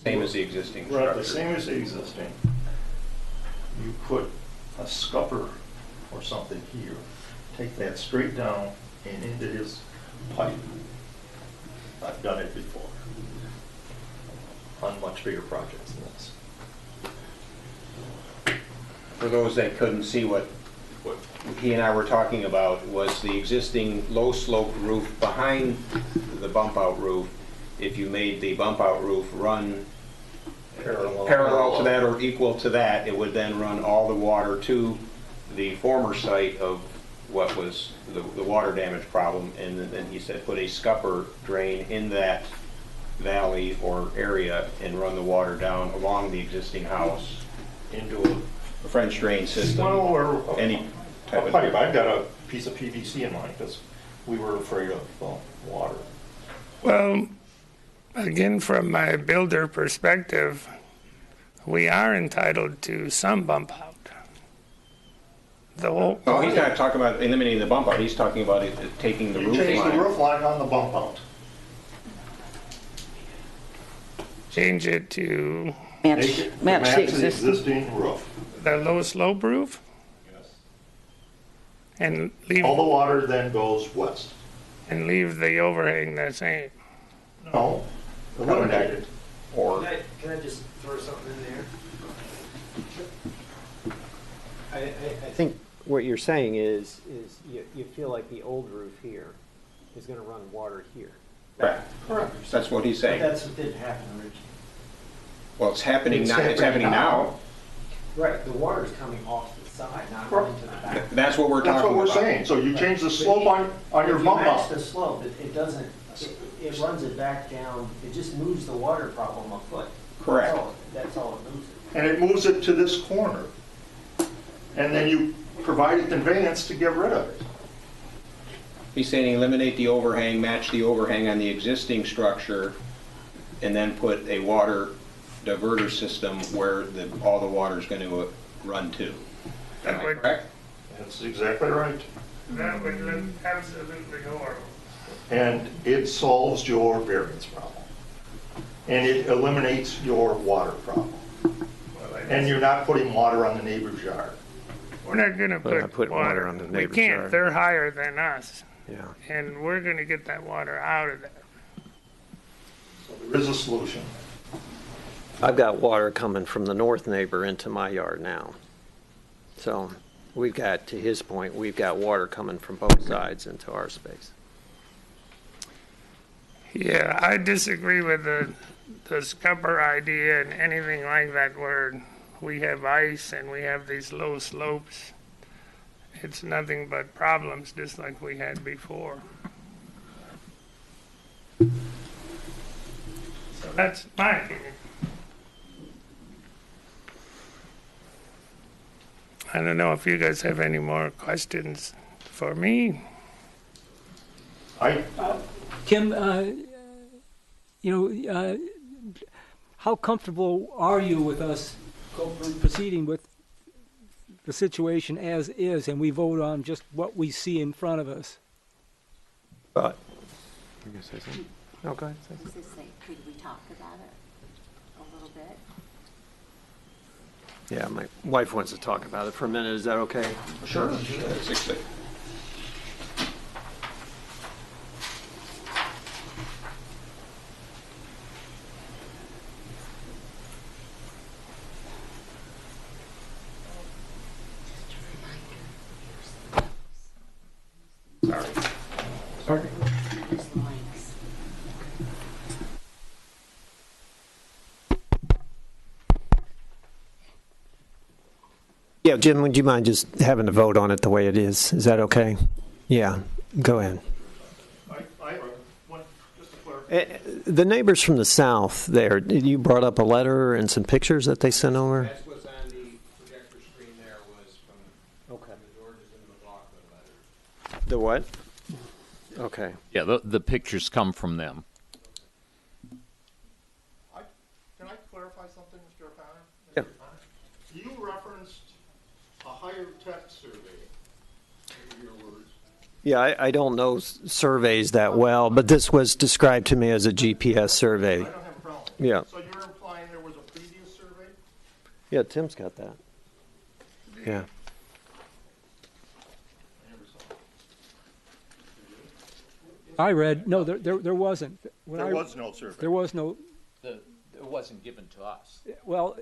Same as the existing Right, structure. the same as the existing. you put a scupper or something here, take that straight down and into his pipe. I've done it before on much bigger projects than this. For those that couldn't see, what he and I were talking about was the existing low slope roof behind the bump out roof. If you made the bump out roof run parallel to that or equal to that, it would then run all the water to the former site of what was the water damage problem. And then he said put a scupper drain in that valley or area and run the water down along the existing house into a French drain system. Well, or any type a of pipe. I've got a piece of PVC in mine because we were afraid of water. Well, again, from my builder perspective, we are entitled to some bump out. The whole, Oh, he's not talking about eliminating the bump out. He's talking about taking the You roof change line. the roof line on the bump out. change it to Make it match the existing roof. the low slope roof Yes. and leave All the water then goes west. the overhang the same. No, eliminate it. Or Can I just throw something in there? I think what you're saying is you feel like the old roof here is going to run water here. correct. That's what he's saying. That's what didn't happen originally. Well, it's happening It's now. It's happening happening now. Right, the water's coming off the side, not Correct. into the back. That's what we're That's talking what about. we're saying. So you change the slope on your If you bump match out. the slope, it doesn't, it runs it back down, it just moves the water problem a foot. Correct. That's all it moves it. And it moves it to this corner. And then you provide a conveyance to get rid of it. He's saying eliminate the overhang, match the overhang on the existing structure, and then put a water diverter system where all the water is going to run to. Am I correct? That's exactly right. That would look absolutely horrible. And it solves your variance problem. And it eliminates your water problem. And you're not putting water on the neighbor's yard. We're not going to We're not put putting water on the We neighbor's can't. yard. They're higher than us, Yeah. and we're going to get that water out of there. So there is a solution. I've got water coming from the north neighbor into my yard now. So we've got, to his point, we've got water coming from both sides into our space. Yeah, I disagree with the scupper idea and anything like that where we have ice and we have these low slopes. It's nothing but problems just like we had before. So that's my opinion. I don't know if you guys have any more questions for me. Kim, how comfortable are you with us proceeding with the situation as is, and we vote on just what we see in front of us? But, you gonna say something? No, go ahead. Say something. Does this say, could we talk about it a little bit? Yeah, my wife wants to talk about it for a minute. Is that okay? Sure. Sorry. Use the mics. Yeah, Jim, would you mind just having a vote on it the way it is? Is that okay? Yeah, go ahead. I have one, just to clarify. The neighbors from the south there, you brought up a letter and some pictures that they sent over? That's what's on the projector screen there was from Okay. the Georges and the McLaughlin letters. The what? Okay. Yeah, the pictures come from them. Can I clarify something, Mr. O'Connor? Yeah. You referenced a higher tech survey, in your words. Yeah, I don't know surveys that well, but this was described to me as a GPS survey. I don't have a problem. Yeah. So you're implying there was a previous survey? Yeah, Tim's got that. Yeah. I read, no, there wasn't. When There I- was no survey. There was no, It wasn't given to us. well,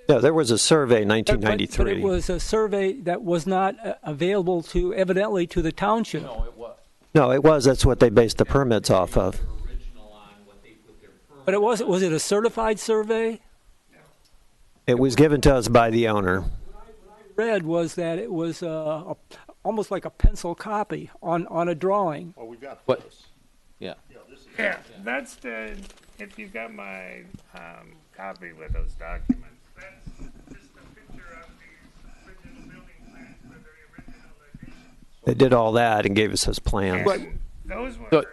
No, there was a survey in but 1993. it was a survey that was not available to, evidently, to the township. No, it was. No, it was. That's what they based the permits off of. Original on what they put their permit. But was it a certified survey? It was given to us by the owner. Read was that it was almost like a pencil copy on a drawing. Well, we've got What? this. Yeah. Yeah, this is. Yeah, that's the, if you got my copy with those documents, that's just a picture of the original building plans for the original addition. They did all that and gave us those plans. And those were, But-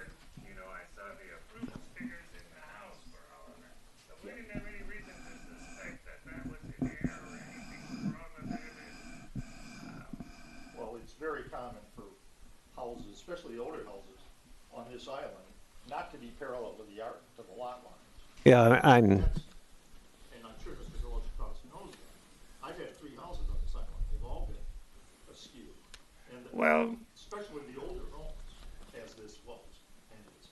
you know, I saw the approval stickers in the house for all of that. So we didn't have any reason to suspect that that was in error or anything wrong with it. Well, it's very common for houses, especially older houses, on this island, not to be parallel to the to the lot lines. Yeah, I'm. And I'm sure Mr. Cross knows that. I've had 3 houses on this island. They've all been askew. And Well, especially with the older homes, as this was and is.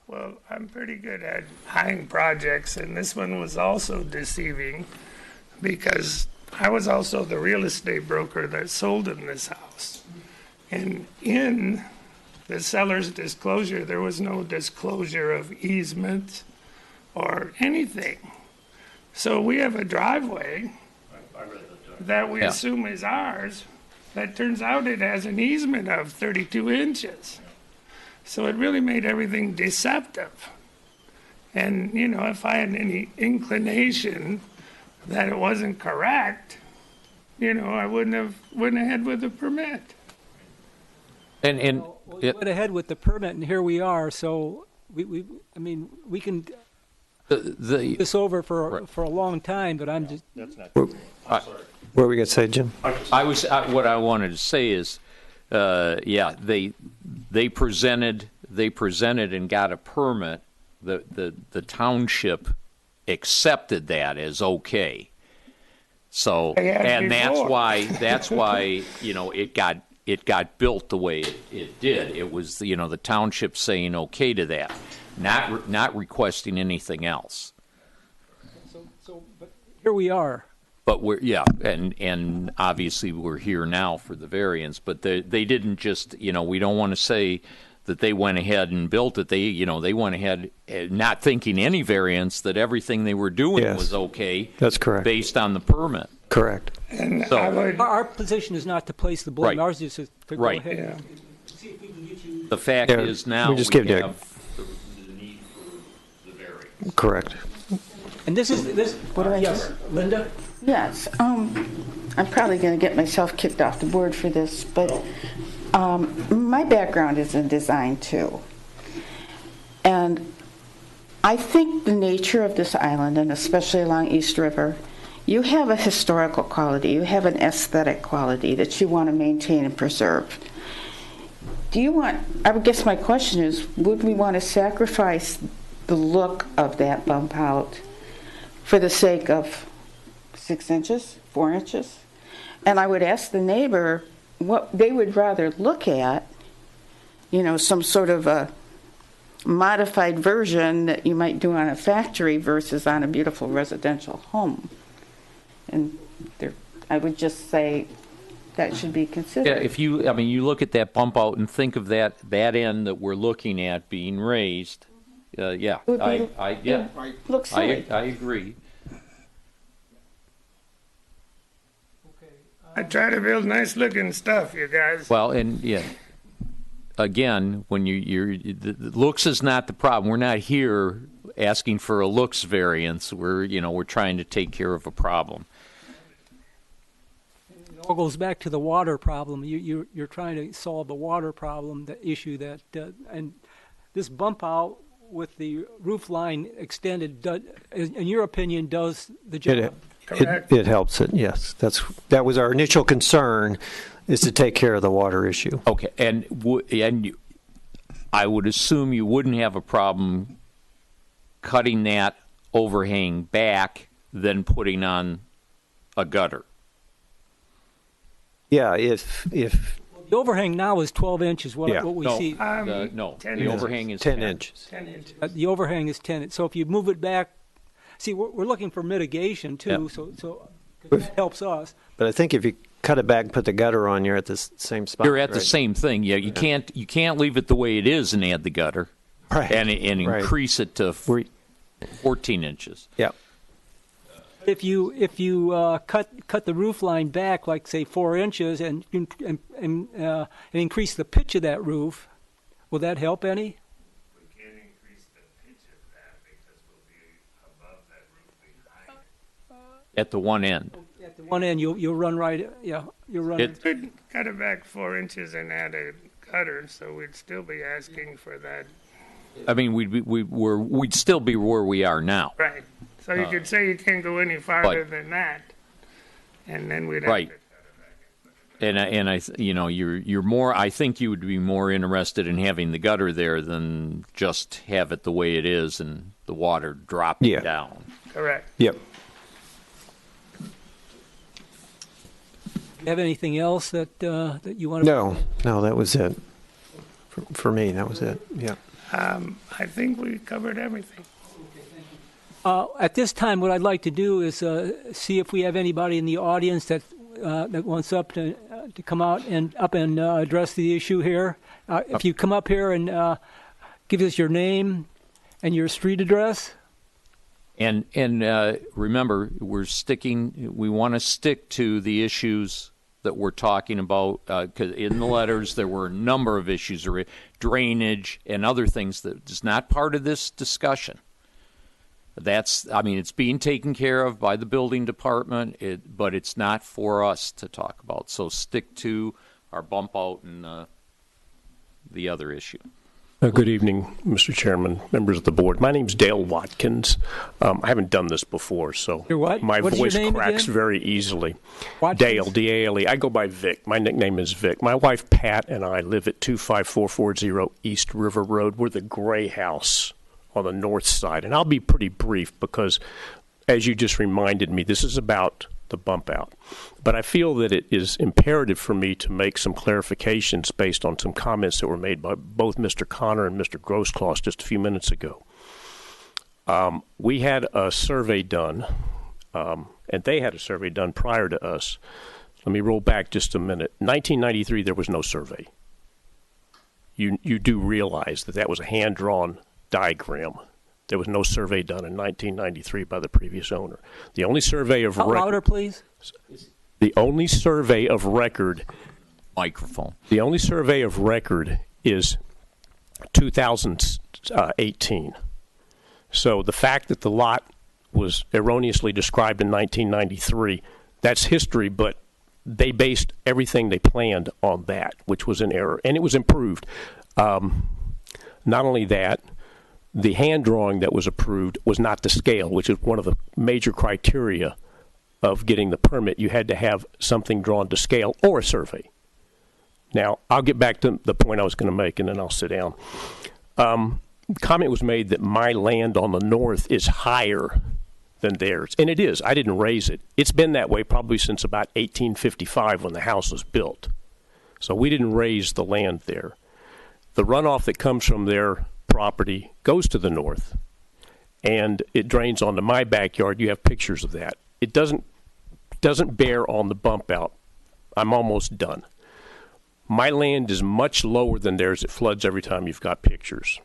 well, I'm pretty good at eyeing projects, and this one was also deceiving because I was also the real estate broker that sold him this house. And in the seller's disclosure, there was no disclosure of easement or anything. So we have a driveway I read that. that we Yeah. assume is ours, that turns out it has an easement of 32 inches. So it really made everything deceptive. And, you know, if I had any inclination that it wasn't correct, you know, I went ahead with the permit. And Well, we went ahead with the permit, and here we are. So I mean, we can do the this over Right. for a long time. But I'm just That's not What true. I'm sorry. were we going to say, Jim? what I wanted to say is, yeah, they presented and got a permit. The township accepted that as okay. So, They had and before. that's why you know it got built the way it did. It was the township saying okay to that, not requesting anything else. but here we are. But and obviously we're here now for the variance. But they didn't just we don't want to say that they went ahead and built it. They went ahead not thinking any variance, that everything they were doing Yes. was okay. That's correct. Based on the permit. Correct. And So- I would, Our position is not to place the blame. Right. Ours is to go Right. ahead. yeah. See if we can get you. The fact Yeah, is now we just give you a- have the need for the variance. Correct. And this is this. What do I yes, Linda. Yes, I'm probably going to get myself kicked off the board for this, but my background is in design too. And I think the nature of this island, and especially along East River, you have a historical quality, you have an aesthetic quality that you want to maintain and preserve. I would guess my question is, would we want to sacrifice the look of that bump out for the sake of 6 inches, 4 inches? And I would ask the neighbor what they would rather look at, some sort of a modified version that you might do on a factory versus on a beautiful residential home. And I would just say that should be considered. Yeah, if you look at that bump out and think of that end that we're looking at being raised, yeah, It would be- yeah, Looks silly. I agree. I try to build nice looking stuff, you guys. Well, and yeah, again, when the looks is not the problem. We're not here asking for a looks variance. We're trying to take care of a problem. It all goes back to the water problem. You're trying to solve the water problem, the issue that, and this bump out with the roof line extended, in your opinion, does the job. It helps it. Yes, that was our initial concern, is to take care of the water issue. Okay, and I would assume you wouldn't have a problem cutting that overhang back, then putting on a gutter. Yeah, if The overhang now is 12 inches, what we No, see. no, 10 the inches. overhang is 10 inches. 10 inches. The overhang is 10. So if you move it back, see, we're looking for mitigation too, Yeah. so that helps us. But I think if you cut it back and put the gutter on, you're at the same spot. You're at the right? same thing. Yeah, you can't leave it the way it is and add the gutter Right. and Right. increase it to 14 inches. Yeah. If you cut the roof line back, like say 4 inches, and increase the pitch of that roof, will that help any? We can't increase the pitch of that because we'll be above that roof behind it. At the one end. At the one end, you'll run right. Yeah, you'll run. It- Could cut it back 4 inches and add a gutter, so we'd still be asking for that. I mean, we'd still be where we are now. Right. So you could say you can't go any farther than that, and then we'd have Right. to. And I you're more. I think you would be more interested in having the gutter there than just have it the way it is and the water dropping Yeah. down. Correct. Yep. You have anything else that you want to? No, that was it. For me, that was it. Yeah. I think we covered everything. At this time, what I'd like to do is see if we have anybody in the audience that wants to come out and address the issue here. If you come up here and give us your name and your street address. And remember, we want to stick to the issues that we're talking about, because in the letters there were a number of issues, drainage and other things that is not part of this discussion. It's being taken care of by the building department, but it's not for us to talk about. So stick to our bump out and the other issue. Good evening, Mr. Chairman, members of the board. My name's Dale Watkins. I haven't done this before, so Your what? my What is your voice name cracks again? very easily. Watkins? Dale, D-A-L-E. I go by Vic. My nickname is Vic. My wife, Pat, and I live at 25440 East River Road. We're the gray house on the north side. And I'll be pretty brief because, as you just reminded me, this is about the bump out. But I feel that it is imperative for me to make some clarifications based on some comments that were made by both Mr. Connor and Mr. Grosskloss just a few minutes ago. We had a survey done, and they had a survey done prior to us. Let me roll back just a minute. 1993, there was no survey. You do realize that was a hand-drawn diagram. There was no survey done in 1993 by the previous owner. The only survey of Louder, please. The only survey of record Microphone. The only survey of record is 2018. So the fact that the lot was erroneously described in 1993, that's history, but they based everything they planned on that, which was an error, and it was improved. Not only that, the hand drawing that was approved was not to scale, which is one of the major criteria of getting the permit. You had to have something drawn to scale or a survey. Now, I'll get back to the point I was going to make, and then I'll sit down. Comment was made that my land on the north is higher than theirs, and it is. I didn't raise it. It's been that way probably since about 1855 when the house was built. So we didn't raise the land there. The runoff that comes from their property goes to the north, and it drains onto my backyard. You have pictures of that. It doesn't bear on the bump out. I'm almost done. My land is much lower than theirs. It floods every time you've got pictures.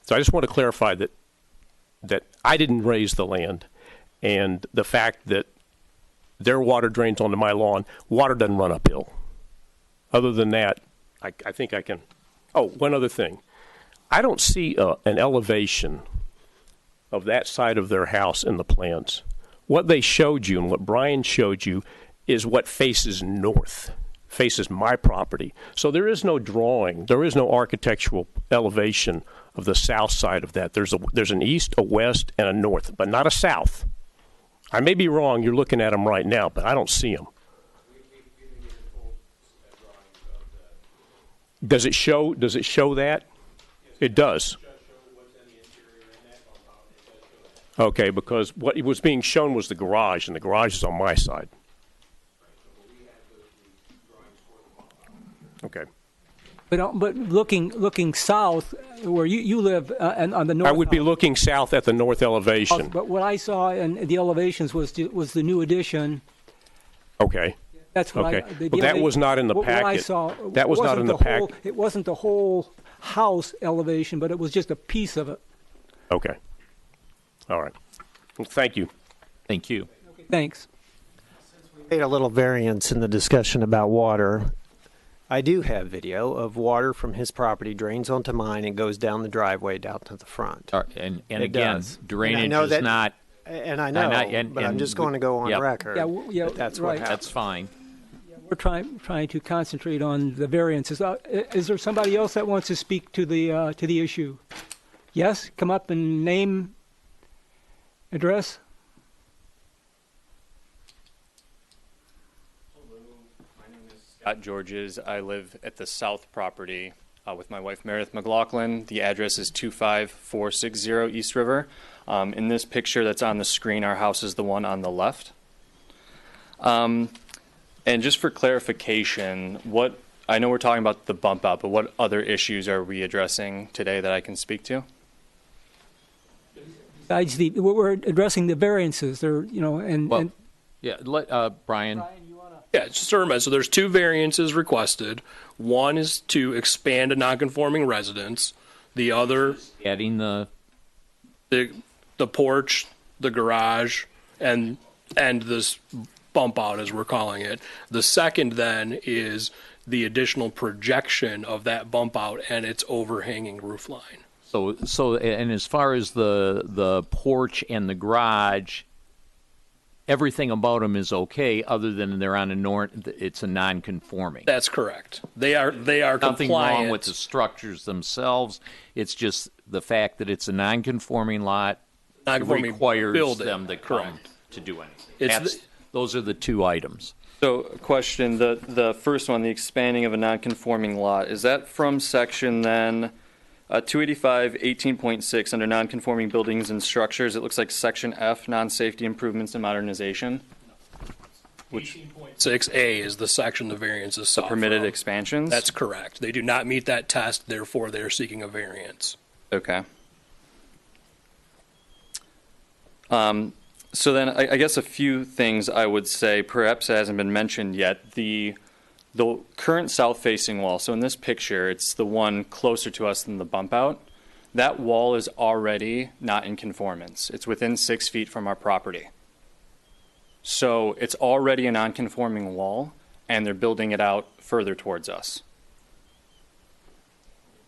So I just want to clarify that I didn't raise the land, and the fact that their water drains onto my lawn, water doesn't run uphill. Other than that, I think I can. Oh, one other thing. I don't see an elevation of that side of their house in the plans. What they showed you and what Brian showed you is what faces north, faces my property. So there is no drawing, there is no architectural elevation of the south side of that. There's an east, a west, and a north, but not a south. I may be wrong, you're looking at them right now, but I don't see them. Does it show that? It does. Okay, because what was being shown was the garage, and the garage is on my side. Okay. But looking south, where you live, and on the north. I would be looking south at the north elevation. But what I saw in the elevations was the new addition. Okay. That's what Okay. Well, that was not in the what I packet. saw. That was not in the packet. It wasn't the whole house elevation, but it was just a piece of it. Okay. All right. Well, thank you. Thank you. Thanks. Made a little variance in the discussion about water. I do have video of water from his property drains onto mine and goes down the driveway down to the front. And It again, does. drainage And I know is that- not. And I know, but I'm just going to go on record. Yeah, that that's right. what happened. That's fine. We're trying to concentrate on the variances. Is there somebody else that wants to speak to the issue? Yes, come up and name, address. My name is Scott Georges. I live at the south property with my wife Meredith McLaughlin. The address is 25460 East River. In this picture that's on the screen, our house is the one on the left. And just for clarification, I know we're talking about the bump out, but what other issues are we addressing today that I can speak to? Besides we're addressing the variances. Yeah, let Brian. Yeah, just to remind, so there's two variances requested. One is to expand a non-conforming residence. The other, Adding the porch, the garage, and this bump out, as we're calling it. The second then is the additional projection of that bump out and its overhanging roof line. So and as far as the porch and the garage, everything about them is okay, other than they're on it's a non-conforming. That's correct. They are Nothing compliant. wrong with the structures themselves. It's just the fact that it's a non-conforming lot Non-conforming requires building. them to come to do anything. It's Those are the two items. So, question, the first one, the expanding of a non-conforming lot, is that from section then 285 18.6 under non-conforming buildings and structures? It looks like section F, non-safety improvements and modernization. Which 6A is the section the variance is sought permitted from. expansions? That's correct. They do not meet that test, therefore they are seeking a variance. Okay. So then I guess a few things I would say perhaps hasn't been mentioned yet. The current south-facing wall, so in this picture, it's the one closer to us than the bump out. That wall is already not in conformance. It's within 6 feet from our property. So it's already a non-conforming wall, and they're building it out further towards us.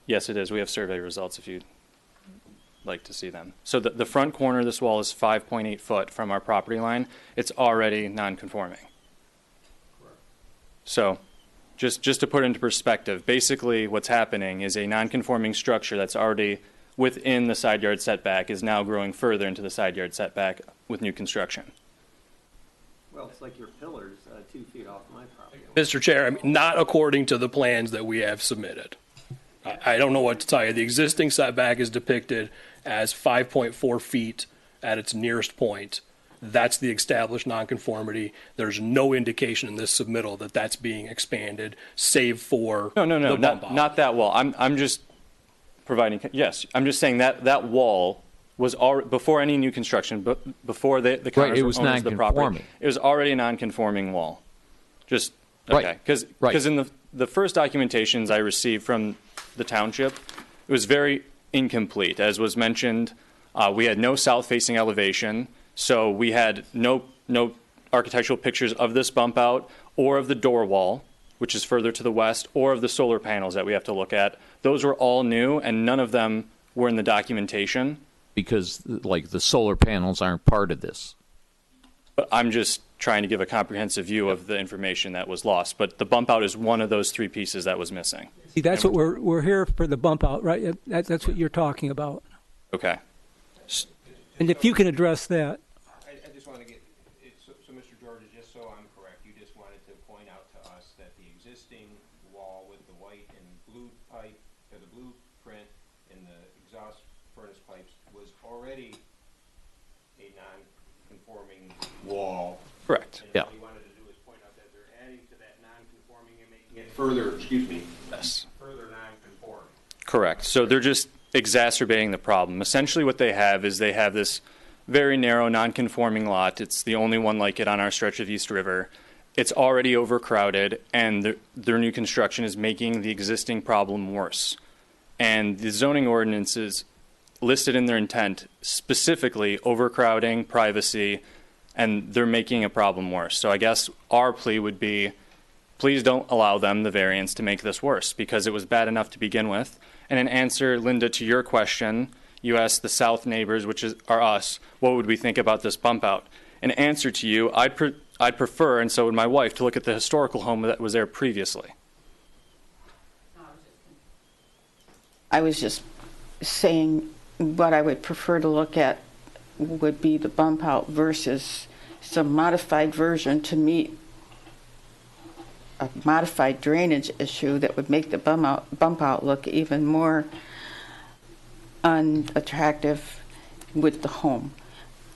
Yes, it is. We have survey results if you'd like to see them. So the front corner of this wall is 5.8 foot from our property line. It's already non-conforming. So just to put it into perspective, basically what's happening is a non-conforming structure that's already within the side yard setback is now growing further into the side yard setback with new construction. Well, it's like your pillars 2 feet off my property. Mr. Chair, I mean, not according to the plans that we have submitted. I don't know what to tell you. The existing setback is depicted as 5.4 feet at its nearest point. That's the established nonconformity. There's no indication in this submittal that that's being expanded, save for No, the bump out. not that wall. I'm just providing, yes, I'm just saying that wall was already, before any new construction, but before the Right, it was owners of the property, non-conforming. it was already a non-conforming wall. Just, Right. okay, because Right. in the first documentations I received from the township, it was very incomplete. As was mentioned, we had no south-facing elevation, so we had no architectural pictures of this bump out or of the door wall, which is further to the west, or of the solar panels that we have to look at. Those were all new, and none of them were in the documentation. Because, like, the solar panels aren't part of this. But I'm just trying to give a comprehensive view of the information that was lost. But the bump out is one of those three pieces that was missing. See, that's what we're here for, the bump out, right? That's what you're talking about. Okay. And if you can address that. I just want to get, so Mr. George, just so I'm correct, you just wanted to point out to us that the existing wall with the white and blue pipe, or the blue print and the exhaust furnace pipes was already a non-conforming wall. Correct. And Yeah. all you wanted to do is point out that they're adding to that non-conforming and making it further, excuse me, Yes. further non-conforming. Correct. So they're just exacerbating the problem. Essentially what they have is they have this very narrow non-conforming lot. It's the only one like it on our stretch of East River. It's already overcrowded, and their new construction is making the existing problem worse. And the zoning ordinances listed in their intent specifically overcrowding, privacy, and they're making a problem worse. So I guess our plea would be, please don't allow them the variance to make this worse, because it was bad enough to begin with. And in answer, Linda, to your question, you asked the south neighbors, which are us, what would we think about this bump out? In answer to you, I'd prefer, and so would my wife, to look at the historical home that was there previously. I was just saying what I would prefer to look at would be the bump out versus some modified version to meet a modified drainage issue that would make the bump out look even more unattractive with the home.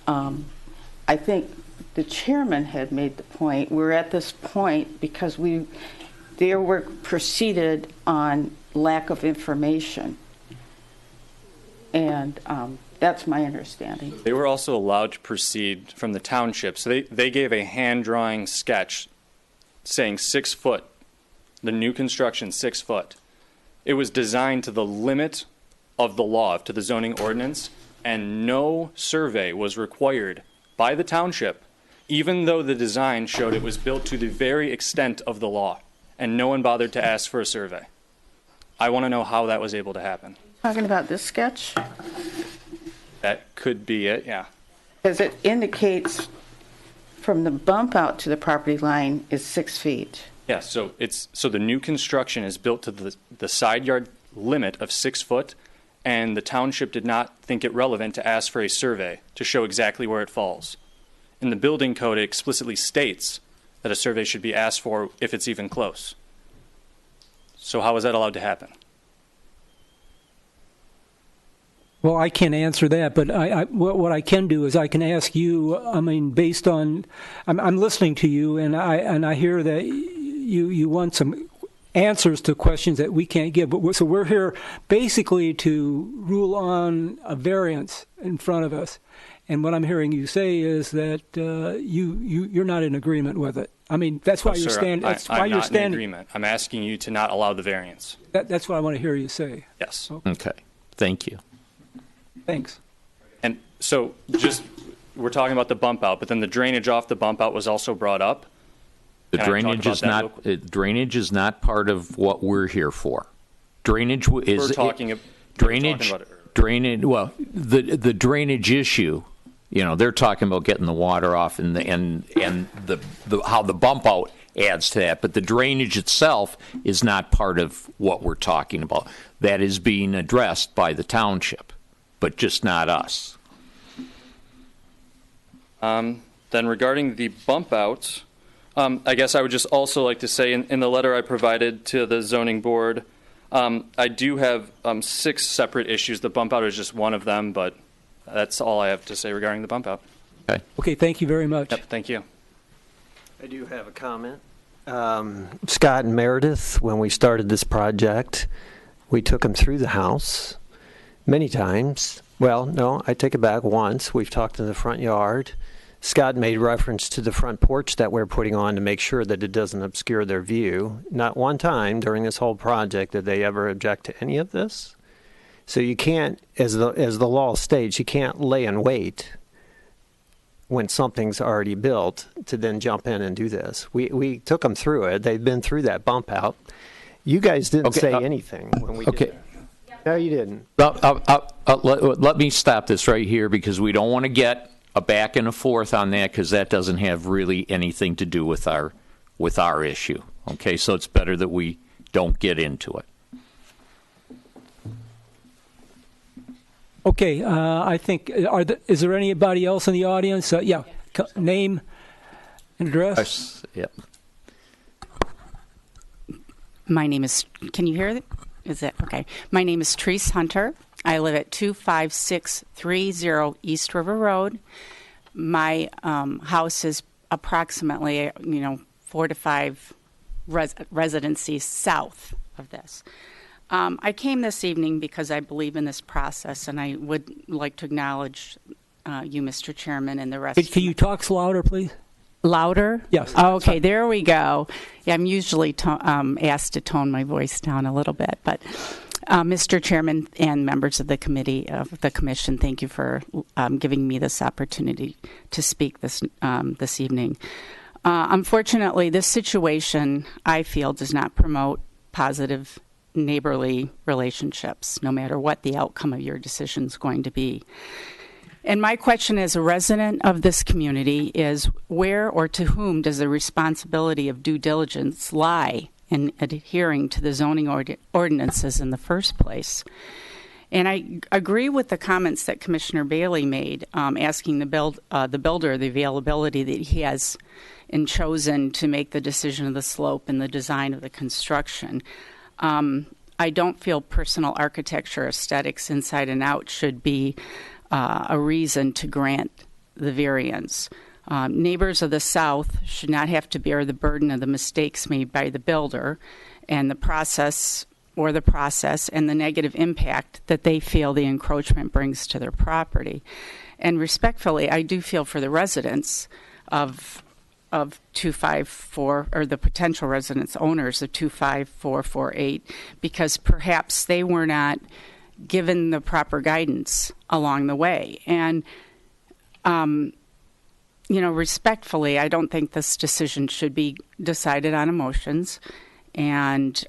I think the chairman had made the point, we're at this point because their work proceeded on lack of information. And that's my understanding. They were also allowed to proceed from the township. So they gave a hand-drawing sketch saying 6 foot, the new construction 6 foot. It was designed to the limit of the law, to the zoning ordinance, and no survey was required by the township, even though the design showed it was built to the very extent of the law, and no one bothered to ask for a survey. I want to know how that was able to happen. Talking about this sketch? That could be it, yeah. Because it indicates from the bump out to the property line is 6 feet. Yeah, so the new construction is built to the side yard limit of 6 foot, and the township did not think it relevant to ask for a survey to show exactly where it falls. In the building code, it explicitly states that a survey should be asked for if it's even close. So how is that allowed to happen? Well, I can't answer that, but what I can do is I can ask you. I mean, based on, I'm listening to you, and I hear that you want some answers to questions that we can't give. But so we're here basically to rule on a variance in front of us, and what I'm hearing you say is that you're not in agreement with it. I mean, that's why you're standing. That's why you're standing. I'm not in agreement. I'm asking you to not allow the variance. That's what I want to hear you say. Yes. Okay. Thank you. Thanks. And so we're talking about the bump out, but then the drainage off the bump out was also brought up. The drainage is not drainage is not part of what we're here for. Drainage is we're talking about drainage. Well, the drainage issue, they're talking about getting the water off and the how the bump out adds to that, but the drainage itself is not part of what we're talking about. That is being addressed by the township, but just not us. Then regarding the bump out, I guess I would just also like to say in the letter I provided to the zoning board, I do have 6 separate issues. The bump out is just one of them, but that's all I have to say regarding the bump out. Okay. Okay, thank you very much. Yep, thank you. I do have a comment. Scott and Meredith, when we started this project, we took them through the house many times. Well, no, I take it back once. We've talked in the front yard. Scott made reference to the front porch that we're putting on to make sure that it doesn't obscure their view. Not one time during this whole project did they ever object to any of this. So you can't, as the law states, you can't lay in wait when something's already built to then jump in and do this. We took them through it. They've been through that bump out. You guys didn't say anything when we did that. No, you didn't. Let me stop this right here because we don't want to get a back and a forth on that because that doesn't have really anything to do with our issue. Okay, so it's better that we don't get into it. Okay, I think, is there anybody else in the audience? Yeah, name and address. Yep. My name is, can you hear it? Is it? Okay. My name is Therese Hunter. I live at 25630 East River Road. My house is approximately, 4 to 5 residency south of this. I came this evening because I believe in this process, and I would like to acknowledge you, Mr. Chairman, and the rest. Can you talk louder, please? Louder? Yes. Okay, there we go. Yeah, I'm usually asked to tone my voice down a little bit, but Mr. Chairman and members of the committee, of the commission, thank you for giving me this opportunity to speak this evening. Unfortunately, this situation, I feel, does not promote positive neighborly relationships, no matter what the outcome of your decision is going to be. And my question as a resident of this community is, where or to whom does the responsibility of due diligence lie in adhering to the zoning ordinances in the first place? And I agree with the comments that Commissioner Bailey made, asking the builder the availability that he has and chosen to make the decision of the slope and the design of the construction. I don't feel personal architecture aesthetics inside and out should be a reason to grant the variance. Neighbors of the South should not have to bear the burden of the mistakes made by the builder and the process and the negative impact that they feel the encroachment brings to their property. And respectfully, I do feel for the residents of 254, or the potential residents owners of 25448, because perhaps they were not given the proper guidance along the way. And, respectfully, I don't think this decision should be decided on emotions. And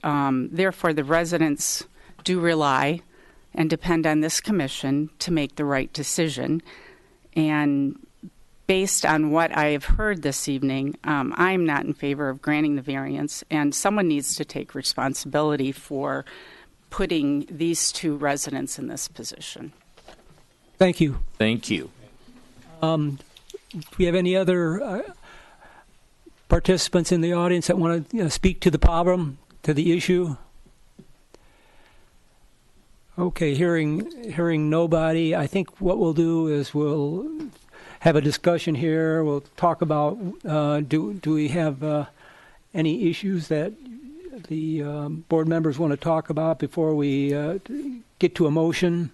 therefore, the residents do rely and depend on this commission to make the right decision. And based on what I have heard this evening, I'm not in favor of granting the variance, and someone needs to take responsibility for putting these two residents in this position. Thank you. Thank you. Do we have any other participants in the audience that want to speak to the problem, to the issue? Okay, hearing nobody, I think what we'll do is we'll have a discussion here. We'll talk about do we have any issues that the board members want to talk about before we get to a motion?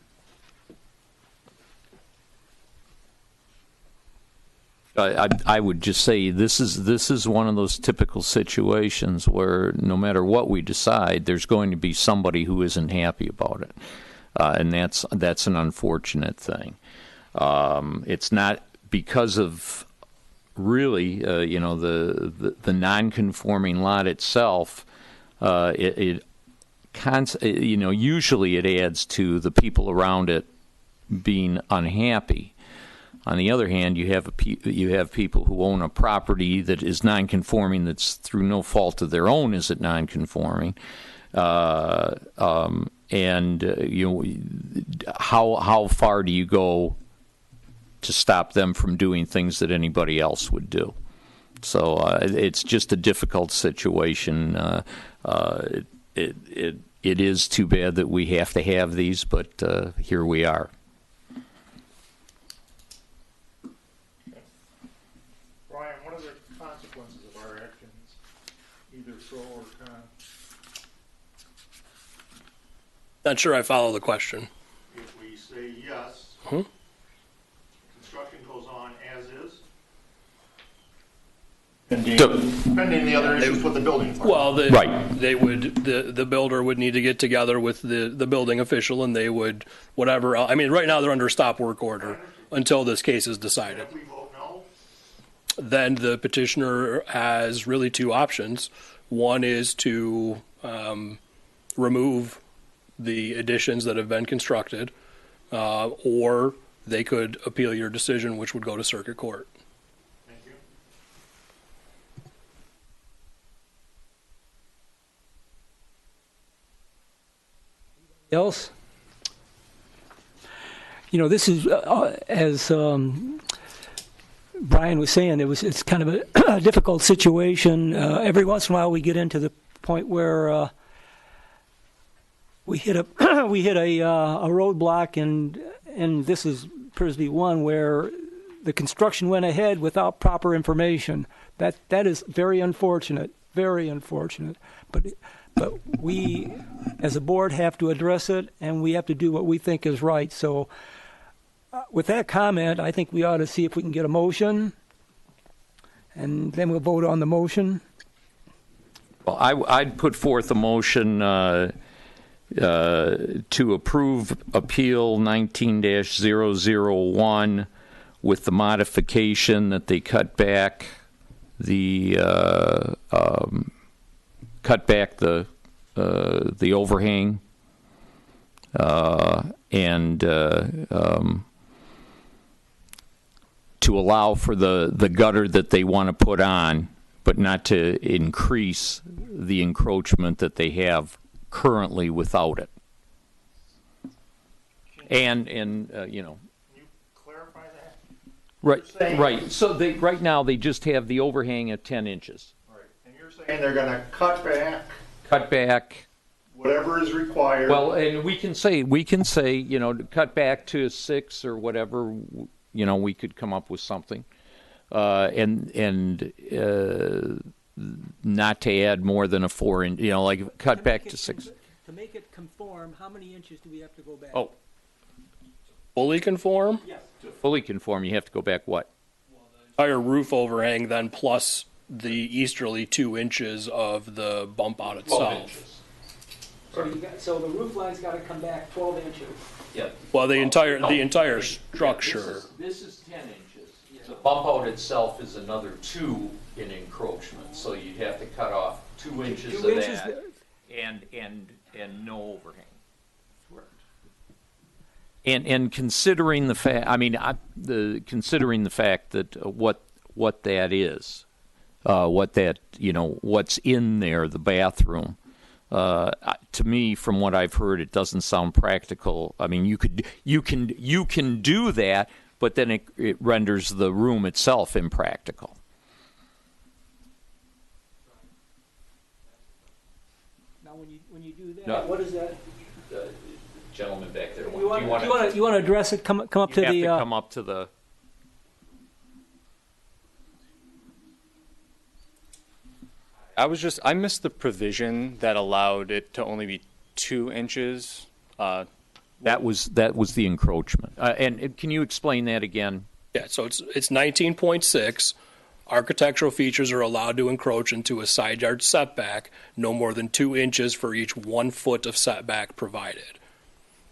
I would just say this is one of those typical situations where no matter what we decide, there's going to be somebody who isn't happy about it, and that's an unfortunate thing. It's not because of really the non-conforming lot itself. Usually it adds to the people around it being unhappy. On the other hand, you have people who own a property that is non-conforming, that's through no fault of their own is it non-conforming, how far do you go to stop them from doing things that anybody else would do? So it's just a difficult situation. It is too bad that we have to have these, but here we are. Brian, what are the consequences of our actions, either pro or con? Not sure I follow the question. If we say yes, construction goes on as is, pending the other issues with the building department. Well, Right. They would the builder would need to get together with the building official, and they would whatever. I mean, right now they're under stop work order until this case is decided. If we vote no, Then the petitioner has really two options. One is to remove the additions that have been constructed, or they could appeal your decision, which would go to circuit court. thank you. Else? This is, as Brian was saying, it's kind of a difficult situation. Every once in a while we get into the point where we hit a roadblock, and this appears to be one where the construction went ahead without proper information. That is very unfortunate. very unfortunate. But we, as a board, have to address it, and we have to do what we think is right. So with that comment, I think we ought to see if we can get a motion, and then we'll vote on the motion. Well, I'd put forth a motion to approve Appeal 19-001 with the modification that they cut back the overhang and to allow for the gutter that they want to put on, but not to increase the encroachment that they have currently without it. And you know. Can you clarify that? Right. So right now they just have the overhang at 10 inches. Right. And you're saying they're going to cut back whatever is required. Well, and we can say, you know, to cut back to 6 or whatever. You know, we could come up with something, and not to add more than a 4 inch. You know, like cut back to 6. To make it conform, how many inches do we have to go back? Oh, Fully conform? Yes. to fully conform, you have to go back what? Entire roof overhang then plus the easterly 2 inches of the bump out itself. So the roof line's got to come back 12 inches. Yep. Well, the entire structure. This is 10 inches. The bump out itself is another 2 in encroachment, so you'd have to cut off 2 inches of that, and no overhang. And considering the fact, I mean, considering the fact that what that is, what that, you know, what's in there, the bathroom. To me, from what I've heard, it doesn't sound practical. I mean, you can do that, but then it renders the room itself impractical. Now, when you do that, what is that? Gentleman back there. You want to address it? Come up to the. Come up to the. I missed the provision that allowed it to only be 2 inches. That was the encroachment. And can you explain that again? Yeah, so it's 19.6. Architectural features are allowed to encroach into a side yard setback no more than 2 inches for each 1 foot of setback provided.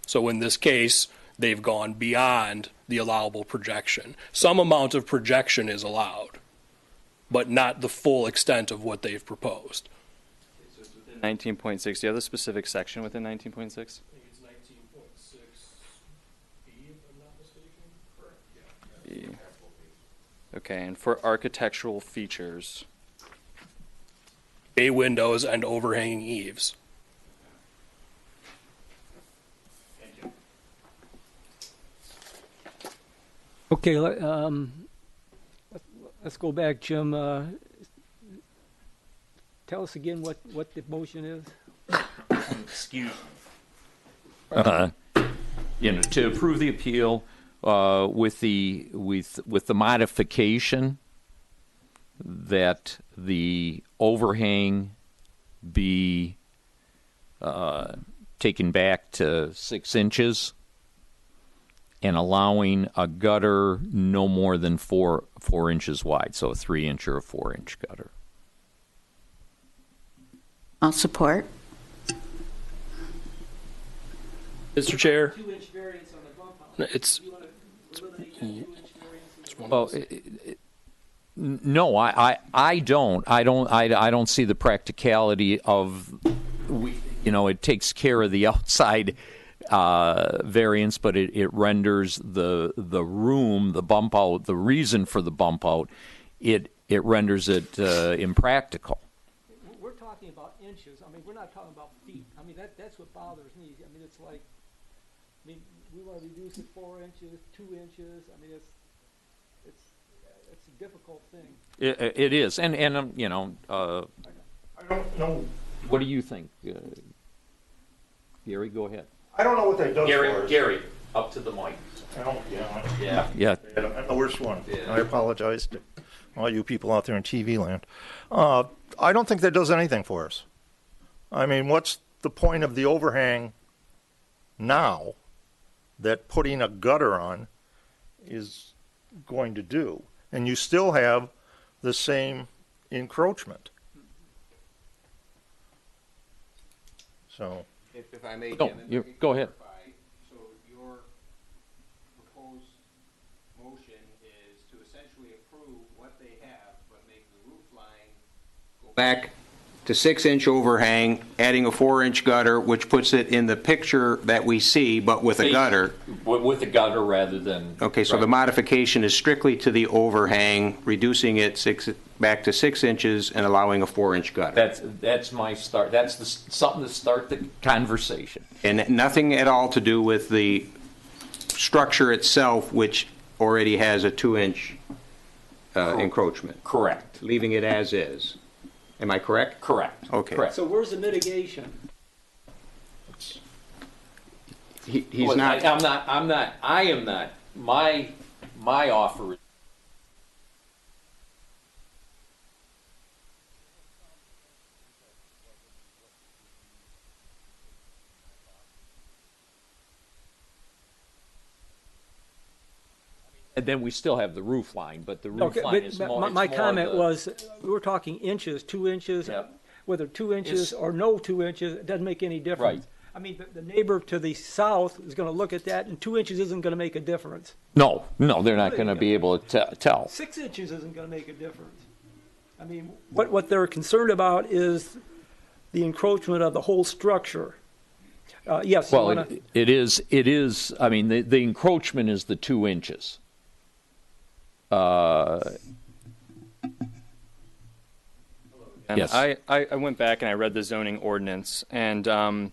So in this case, they've gone beyond the allowable projection. Some amount of projection is allowed, but not the full extent of what they've proposed. 19.6. Do you have the specific section within 19.6? I think it's 19.6B, if I'm not mistaken. Correct. Yeah. Okay, and for architectural features. Bay windows and overhanging eaves. Okay, let's go back, Jim. Tell us again what the motion is. Excuse me. You know, to approve the appeal with the modification that the overhang be taken back to 6 inches. And allowing a gutter no more than 4 inches wide, so a 3 inch or a 4 inch gutter. I'll support. Mr. Chair, 2 inch variance on the bump out. it's Well, no, I don't see the practicality of, you know, it takes care of the outside variance, but it renders the room, the bump out, the reason for the bump out, it renders it impractical. We're talking about inches. I mean, we're not talking about feet. I mean, that's what bothers me. I mean, it's like, I mean, we want to reduce it 4 inches, 2 inches. I mean, it's a difficult thing. It is, and you know, I don't know. what do you think, Gary? Go ahead. I don't know what that does for us. Gary, up to the mic. I don't, Yeah. I'm the worst one. Yeah. I apologize. all you people out there in TV land. I don't think that does anything for us. I mean, what's the point of the overhang now that putting a gutter on is going to do? And you still have the same encroachment. So, If I may, Go, Jim, and you, let me go ahead. clarify. So your proposed motion is to essentially approve what they have, but make the roof line go back to 6-inch overhang, adding a 4-inch gutter, which puts it in the picture that we see, but with a gutter. With a gutter rather than. Okay, so the modification is strictly to the overhang, reducing it back to 6 inches and allowing a 4-inch gutter. That's my start. That's something to start the conversation. And nothing at all to do with the structure itself, which already has a 2-inch encroachment. Correct. Leaving it as is. Am I correct? Correct. Okay. Correct. So where's the mitigation? He's Well, not. I am not. My offer is. And then we still have the roof line, but the roof Okay, line but is my- more. my, it's my more comment the- was, we were talking inches, 2 inches, Yep. whether 2 inches It's- or no 2 inches, it doesn't make any difference. Right. I mean, the neighbor to the south is going to look at that, and 2 inches isn't going to make a difference. No, they're not going to be able to tell. 6 inches isn't going to make a difference. I mean, what they're concerned about is the encroachment of the whole structure. Yes. you Well, wanna- it is. I mean, the encroachment is the 2 inches. And Yes. I went back and I read the zoning ordinance, and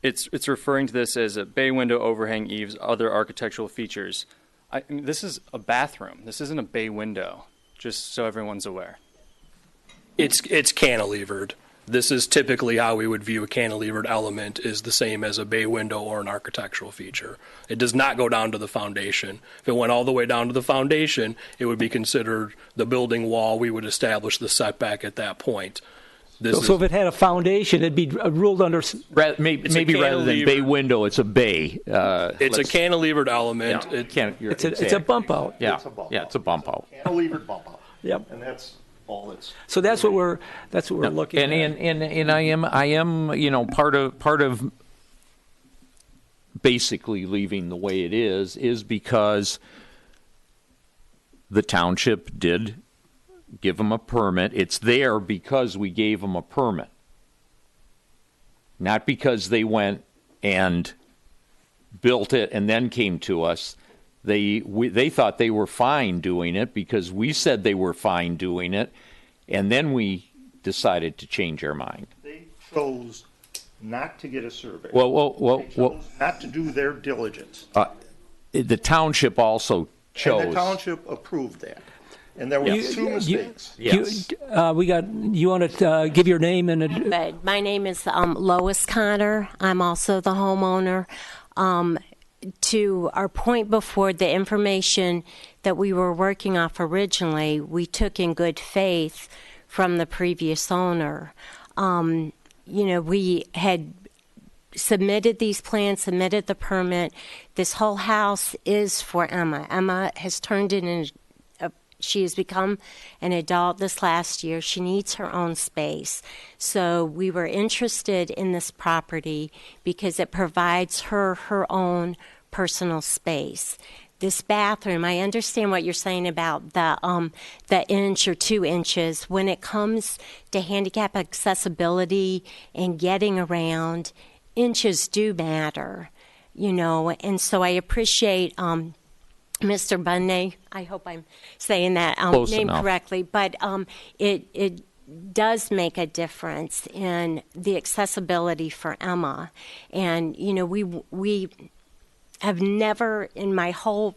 it's referring to this as a bay window, overhang eaves, other architectural features. I mean, this is a bathroom. This isn't a bay window, just so everyone's aware. It's cantilevered. This is typically how we would view a cantilevered element, is the same as a bay window or an architectural feature. It does not go down to the foundation. If it went all the way down to the foundation, it would be considered the building wall. We would establish the setback at that point. So if it had a foundation, it'd be ruled under. Maybe rather than bay window, it's a bay. It's a cantilevered element. It's a bump out. Yeah, It's a bump yeah, out. it's a bump out. Cantilevered bump out. Yep. And that's all it's. So that's what we're looking at. And I am part of basically leaving the way it is because the township did give them a permit. It's there because we gave them a permit, not because they went and built it and then came to us. They thought they were fine doing it because we said they were fine doing it, and then we decided to change our mind. They chose not to get a survey. Well, They chose not to do their diligence. the township also chose. And the township approved that. And there were Yes. two mistakes. Yes. You want to give your name and But my name is Lois Connor. I'm also the homeowner. To our point before, the information that we were working off originally, we took in good faith from the previous owner. We had submitted these plans, submitted the permit. This whole house is for Emma. Emma has turned it in. She has become an adult this last year. She needs her own space. So we were interested in this property because it provides her her own personal space. This bathroom, I understand what you're saying about the inch or 2 inches. When it comes to handicap accessibility and getting around, inches do matter, and so I appreciate Mr. Bunny, I hope I'm saying that name correctly, but it does make a difference in the accessibility for Emma. And, we have never in my whole,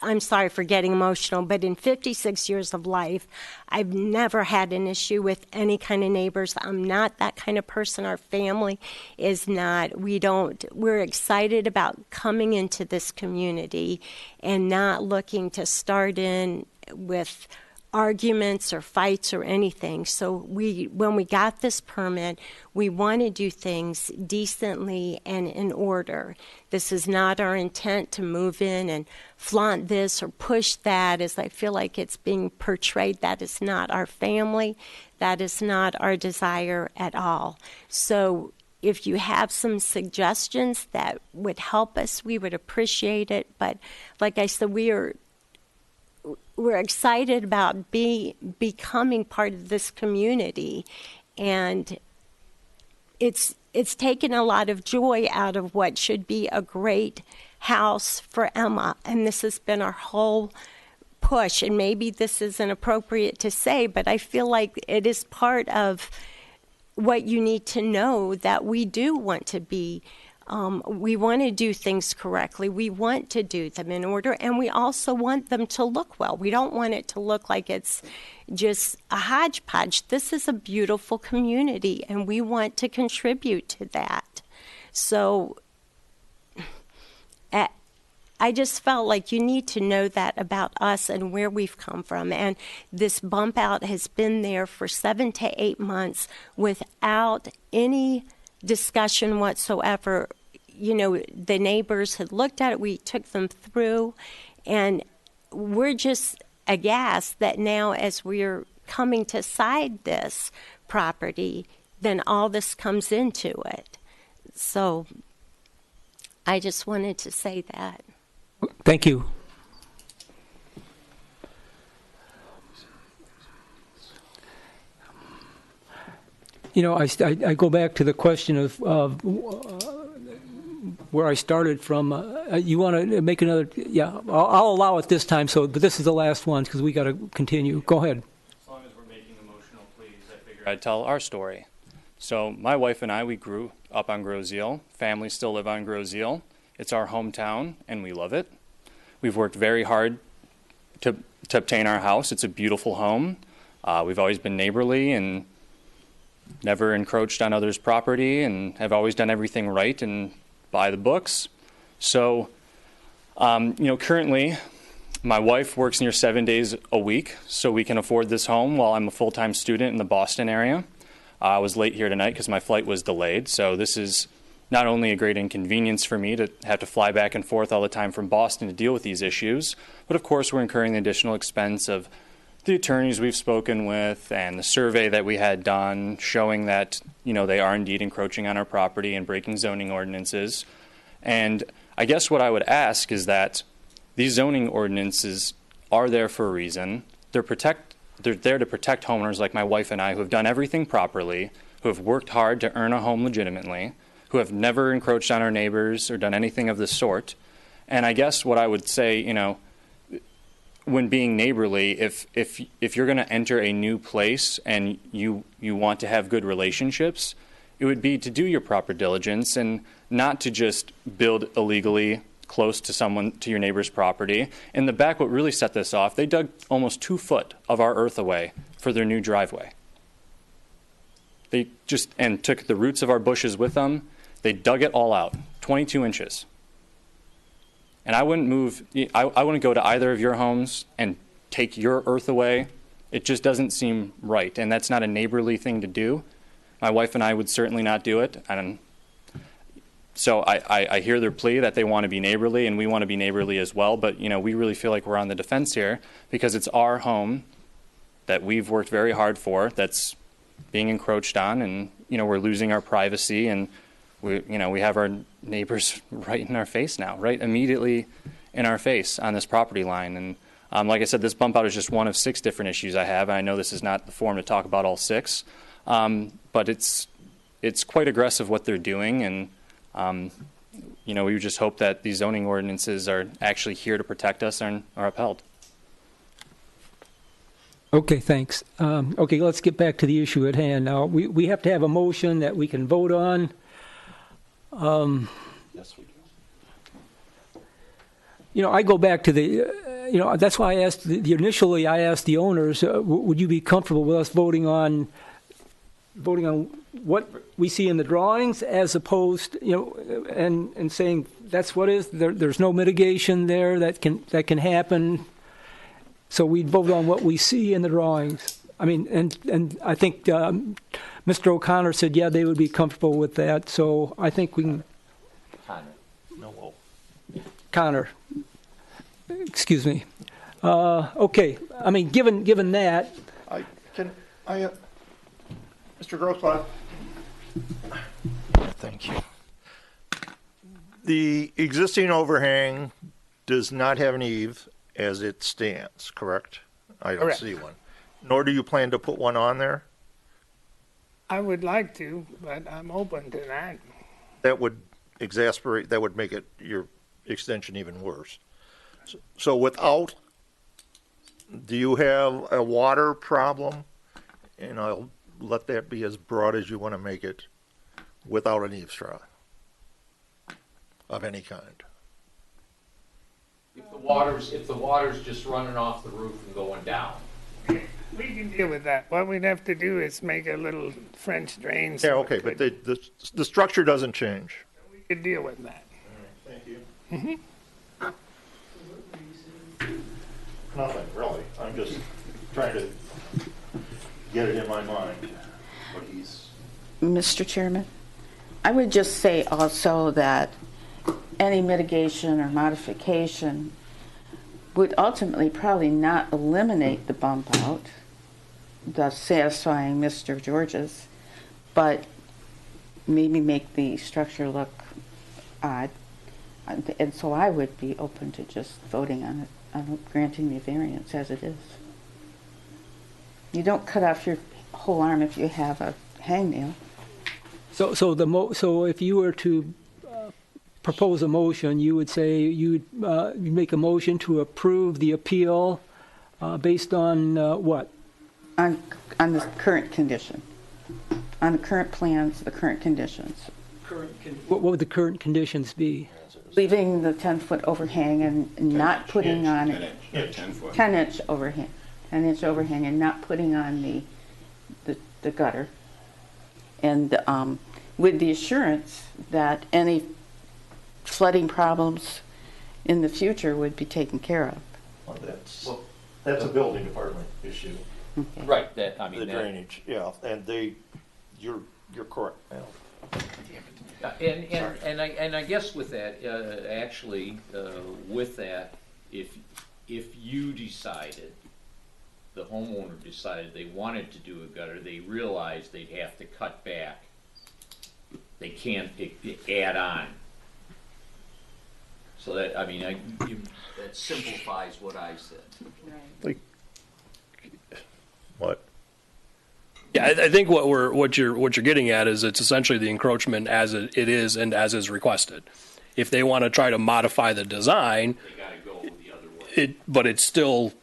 I'm sorry for getting emotional, but in 56 years of life, I've never had an issue with any kind of neighbors. I'm not that kind of person. Our family is not. We're excited about coming into this community and not looking to start in with arguments or fights or anything. So when we got this permit, we want to do things decently and in order. This is not our intent to move in and flaunt this or push that, as I feel like it's being portrayed. That is not our family. That is not our desire at all. So if you have some suggestions that would help us, we would appreciate it. But like I said, we're excited about becoming part of this community, and it's taken a lot of joy out of what should be a great house for Emma, and this has been our whole push. And maybe this isn't appropriate to say, but I feel like it is part of what you need to know, that we do want to be we want to do things correctly. We want to do them in order, and we also want them to look well. We don't want it to look like it's just a hodgepodge. This is a beautiful community, and we want to contribute to that. So I just felt like you need to know that about us and where we've come from. And this bump out has been there for 7 to 8 months without any discussion whatsoever. You know, the neighbors had looked at it, we took them through, and we're just aghast that now, as we're coming to side this property, then all this comes into it. So I just wanted to say that. Thank you. You know, I go back to the question of where I started from. You want to make another? Yeah, I'll allow it this time. But this is the last one because we got to continue. Go ahead. As long as we're making emotional pleas, I figured I'd tell our story. So my wife and I, we grew up on Groseal. Families still live on Groseal. It's our hometown, and we love it. We've worked very hard to obtain our house. It's a beautiful home. We've always been neighborly and never encroached on others' property, and have always done everything right and by the books. So, currently, my wife works near 7 days a week, so we can afford this home while I'm a full-time student in the Boston area. I was late here tonight because my flight was delayed, so this is not only a great inconvenience for me to have to fly back and forth all the time from Boston to deal with these issues, but of course we're incurring the additional expense of the attorneys we've spoken with and the survey that we had done showing that, they are indeed encroaching on our property and breaking zoning ordinances. And I guess what I would ask is that these zoning ordinances are there for a reason. They're there to protect homeowners like my wife and I, who have done everything properly, who have worked hard to earn a home legitimately, who have never encroached on our neighbors or done anything of the sort. And I guess what I would say, when being neighborly, if you're going to enter a new place and you want to have good relationships, it would be to do your proper diligence and not to just build illegally close to your neighbor's property. In the back, what really set this off, they dug almost 2 foot of our earth away for their new driveway. They and took the roots of our bushes with them. They dug it all out, 22 inches. And I wouldn't I wouldn't go to either of your homes and take your earth away. It just doesn't seem right, and that's not a neighborly thing to do. My wife and I would certainly not do it. And so I hear their plea that they want to be neighborly, and we want to be neighborly as well, but we really feel like we're on the defense here because it's our home that we've worked very hard for that's being encroached on, and we're losing our privacy, and we have our neighbors right in our face now, right immediately in our face on this property line. And like I said, this bump out is just one of 6 different issues I have. And I know this is not the forum to talk about all 6, but it's quite aggressive what they're doing. And we would just hope that these zoning ordinances are actually here to protect us and are upheld. Okay, thanks. Okay, let's get back to the issue at hand. Now, we have to have a motion that we can vote on. Yes, we do. I go back to the, that's why I asked, initially I asked the owners, would you be comfortable with us voting on what we see in the drawings as opposed, and saying that's what is, there's no mitigation there that can happen. So we'd vote on what we see in the drawings. I mean, and I think Mr. O'Connor said, yeah, they would be comfortable with that. So I think we can. No. Connor, excuse me. Okay, I mean, given that, Mr. Grossblatt? Thank you. The existing overhang does not have an eave as it stands, correct? I don't Correct. see one. Nor do you plan to put one on there? I would like to, but I'm open to that. That would exasperate, that would make it, your extension even worse. So without, do you have a water problem? And I'll let that be as broad as you want to make it, without an eavesdrop of any kind. If the water's just running off the roof and going down. We can deal with that. What we'd have to do is make a little French drain. Yeah, so okay, it but could- the structure doesn't change. we could deal with that. Thank you. Nothing, really. I'm just trying to get it in my mind what he's. Mr. Chairman, I would just say also that any mitigation or modification would ultimately probably not eliminate the bump out, thus satisfying Mr. George's, but maybe make the structure look odd. And so I would be open to just voting on it, on granting the variance as it is. You don't cut off your whole arm if you have a hangnail. so if you were to propose a motion, you would say you'd make a motion to approve the appeal based on what? On the current condition, on the current plans, the current conditions. What would the current conditions be? Leaving the 10-foot overhang and not putting on 10-inch overhang, 10-inch overhang, and not putting on the gutter. And with the assurance that any flooding problems in the future would be taken care of. Well, that's a building department issue. Okay. Right, that, I mean. The that- drainage, yeah, and you're correct. And I guess with that, actually, with that, if you decided, the homeowner decided they wanted to do a gutter, they realized they'd have to cut back. They can't add on. So that, I mean, that simplifies what I said. Like, what? Yeah, I think what you're getting at is it's essentially the encroachment as it is and as is requested. If they want to try to modify the design, They gotta go the other way. but it still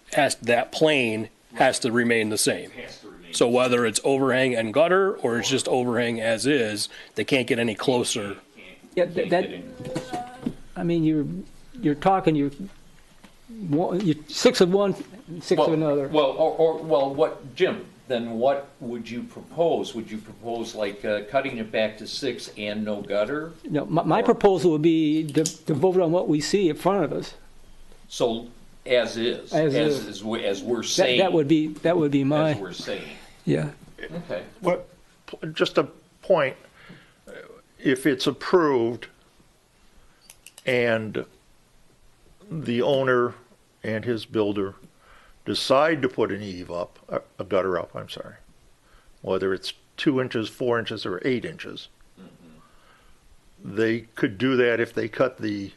that plane has to remain the same. It has to remain. So whether it's overhang and gutter or it's just overhang as is, they can't get any closer. Yeah, Can't that, get in. I mean, you're talking, you're 6 of one, 6 of another. Well, what, Jim, then what would you propose? Would you propose like cutting it back to 6 and no gutter? No, my proposal would be to vote on what we see in front of us. So as is, As is. as we're saying. That would be my, As we're saying. yeah. Okay. What, just a point, if it's approved and the owner and his builder decide to put an eave up, a gutter up, I'm sorry, whether it's 2 inches, 4 inches, or 8 inches, they could do that if they cut the The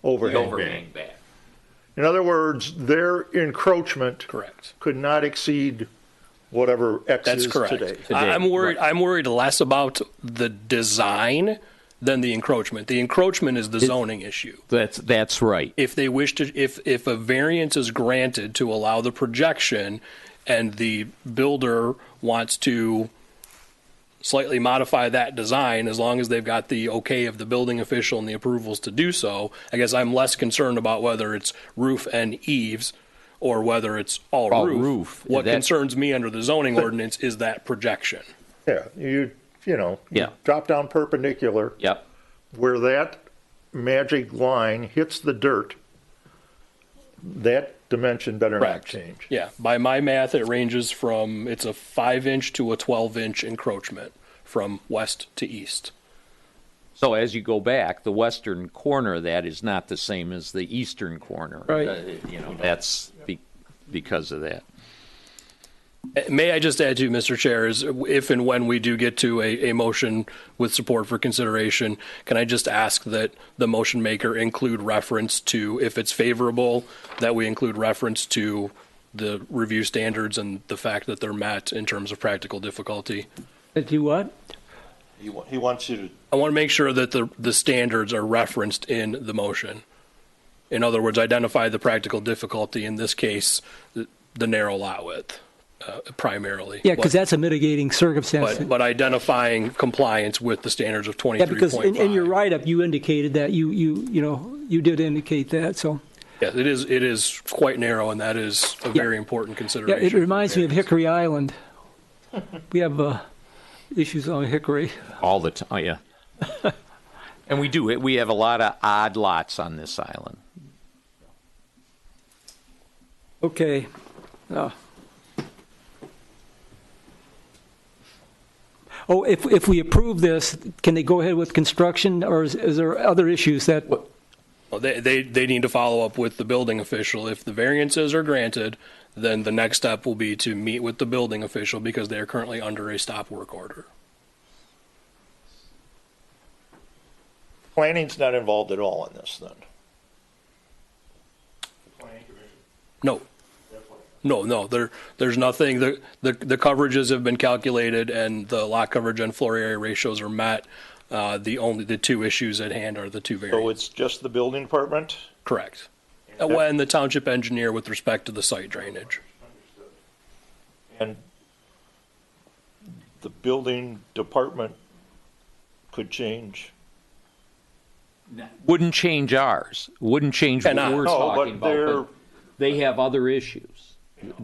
overhang. overhang back. In other words, their encroachment Correct. could not exceed whatever X That's is correct. today. I'm worried. I'm worried less about the design than the encroachment. The encroachment is the zoning issue. That's right. If they wish to, if a variance is granted to allow the projection, and the builder wants to slightly modify that design, as long as they've got the okay of the building official and the approvals to do so, I guess I'm less concerned about whether it's roof and eaves or whether it's all roof. What concerns me under the zoning ordinance is that projection. Yeah, you Yeah. drop down perpendicular. Yep. Where that magic line hits the dirt, that dimension better not Correct. change. Yeah, by my math, it ranges from, it's a 5-inch to a 12-inch encroachment from west to east. So as you go back, the western corner of that is not the same as the eastern corner. Right. That's because of that. May I just add to, Mr. Chair, is if and when we do get to a motion with support for consideration, can I just ask that the motion maker include reference to, if it's favorable, that we include reference to the review standards and the fact that they're met in terms of practical difficulty? Do what? He wants you to. I want to make sure that the standards are referenced in the motion. In other words, identify the practical difficulty, in this case, the narrow lot width. Primarily. Yeah, because that's a mitigating circumstance. But identifying compliance with the standards of 23.5. Yeah, because in your write-up, you indicated that you did indicate that, so. Yeah, it is quite narrow, and that is a very important Yeah, consideration. it reminds me of Hickory Island. We have issues on Hickory. All the time, yeah. And we have a lot of odd lots on this island. Okay. Oh, if we approve this, can they go ahead with construction, or is there other issues that? Well, they need to follow up with the building official. If the variances are granted, then the next step will be to meet with the building official because they are currently under a stop work order. Planning's not involved at all in this, then? No, there's nothing. The coverages have been calculated, and the lot coverage and floor area ratios are met. The two issues at hand are the two variants. So it's just the building department? Correct. And the township engineer with respect to the site drainage. And the building department could change? Wouldn't change ours. Wouldn't change what we're talking about. But they have other issues.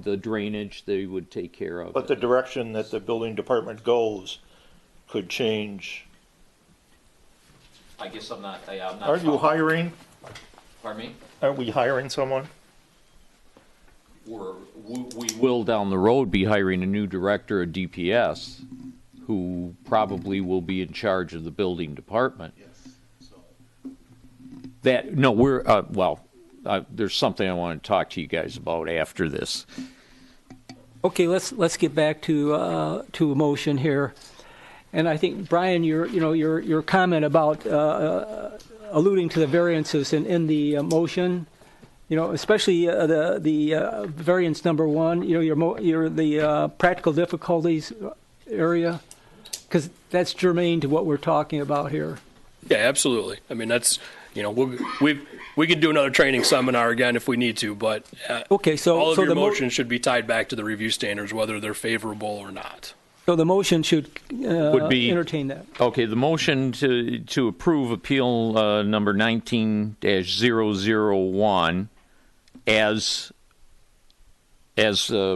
The drainage they would take care of. But the direction that the building department goes could change. I guess I'm not. Aren't you hiring? Pardon me? Aren't we hiring someone? We will down the road be hiring a new director of DPS who probably will be in charge of the building department. Yes. So. There's something I want to talk to you guys about after this. Okay, let's get back to a motion here, and I think Brian, your comment about alluding to the variances in the motion, especially the variance number 1, the practical difficulties area, because that's germane to what we're talking about here. Yeah, absolutely. I mean, that's we could do another training seminar again if we need to, but okay, so all of your motions should be tied back to the review standards, whether they're favorable or not. So the motion should would be entertain that. Okay, the motion to approve appeal number 19-001 as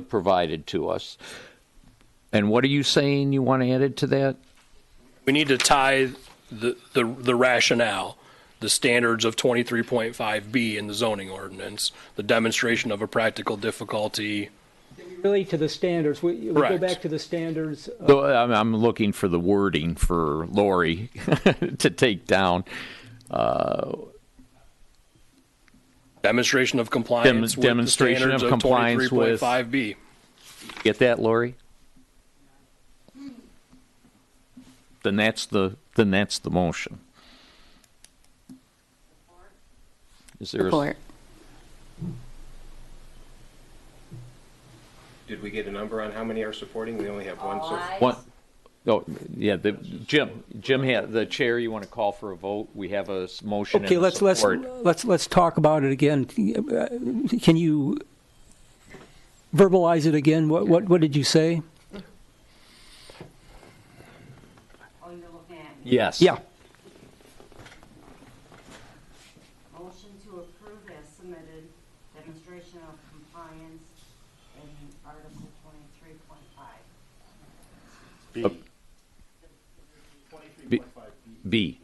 provided to us. And what are you saying you want added to that? We need to tie the rationale, the standards of 23.5B in the zoning ordinance, the demonstration of a practical difficulty. Relate to the standards. We go back to the standards. So I'm looking for the wording for Lori to take down. Demonstration of compliance with the standards of 23.5B. Get that, Lori? Then that's the motion. Is there Support. Did we get a number on how many are supporting? We only have one. One. Oh, yeah. Jim had the chair. You want to call for a vote? We have a motion. Okay, and a support. let's talk about it again. Can you verbalize it again? What did you say? Yes. Yeah. Motion to approve as submitted, demonstration of compliance in Article 23.5. B.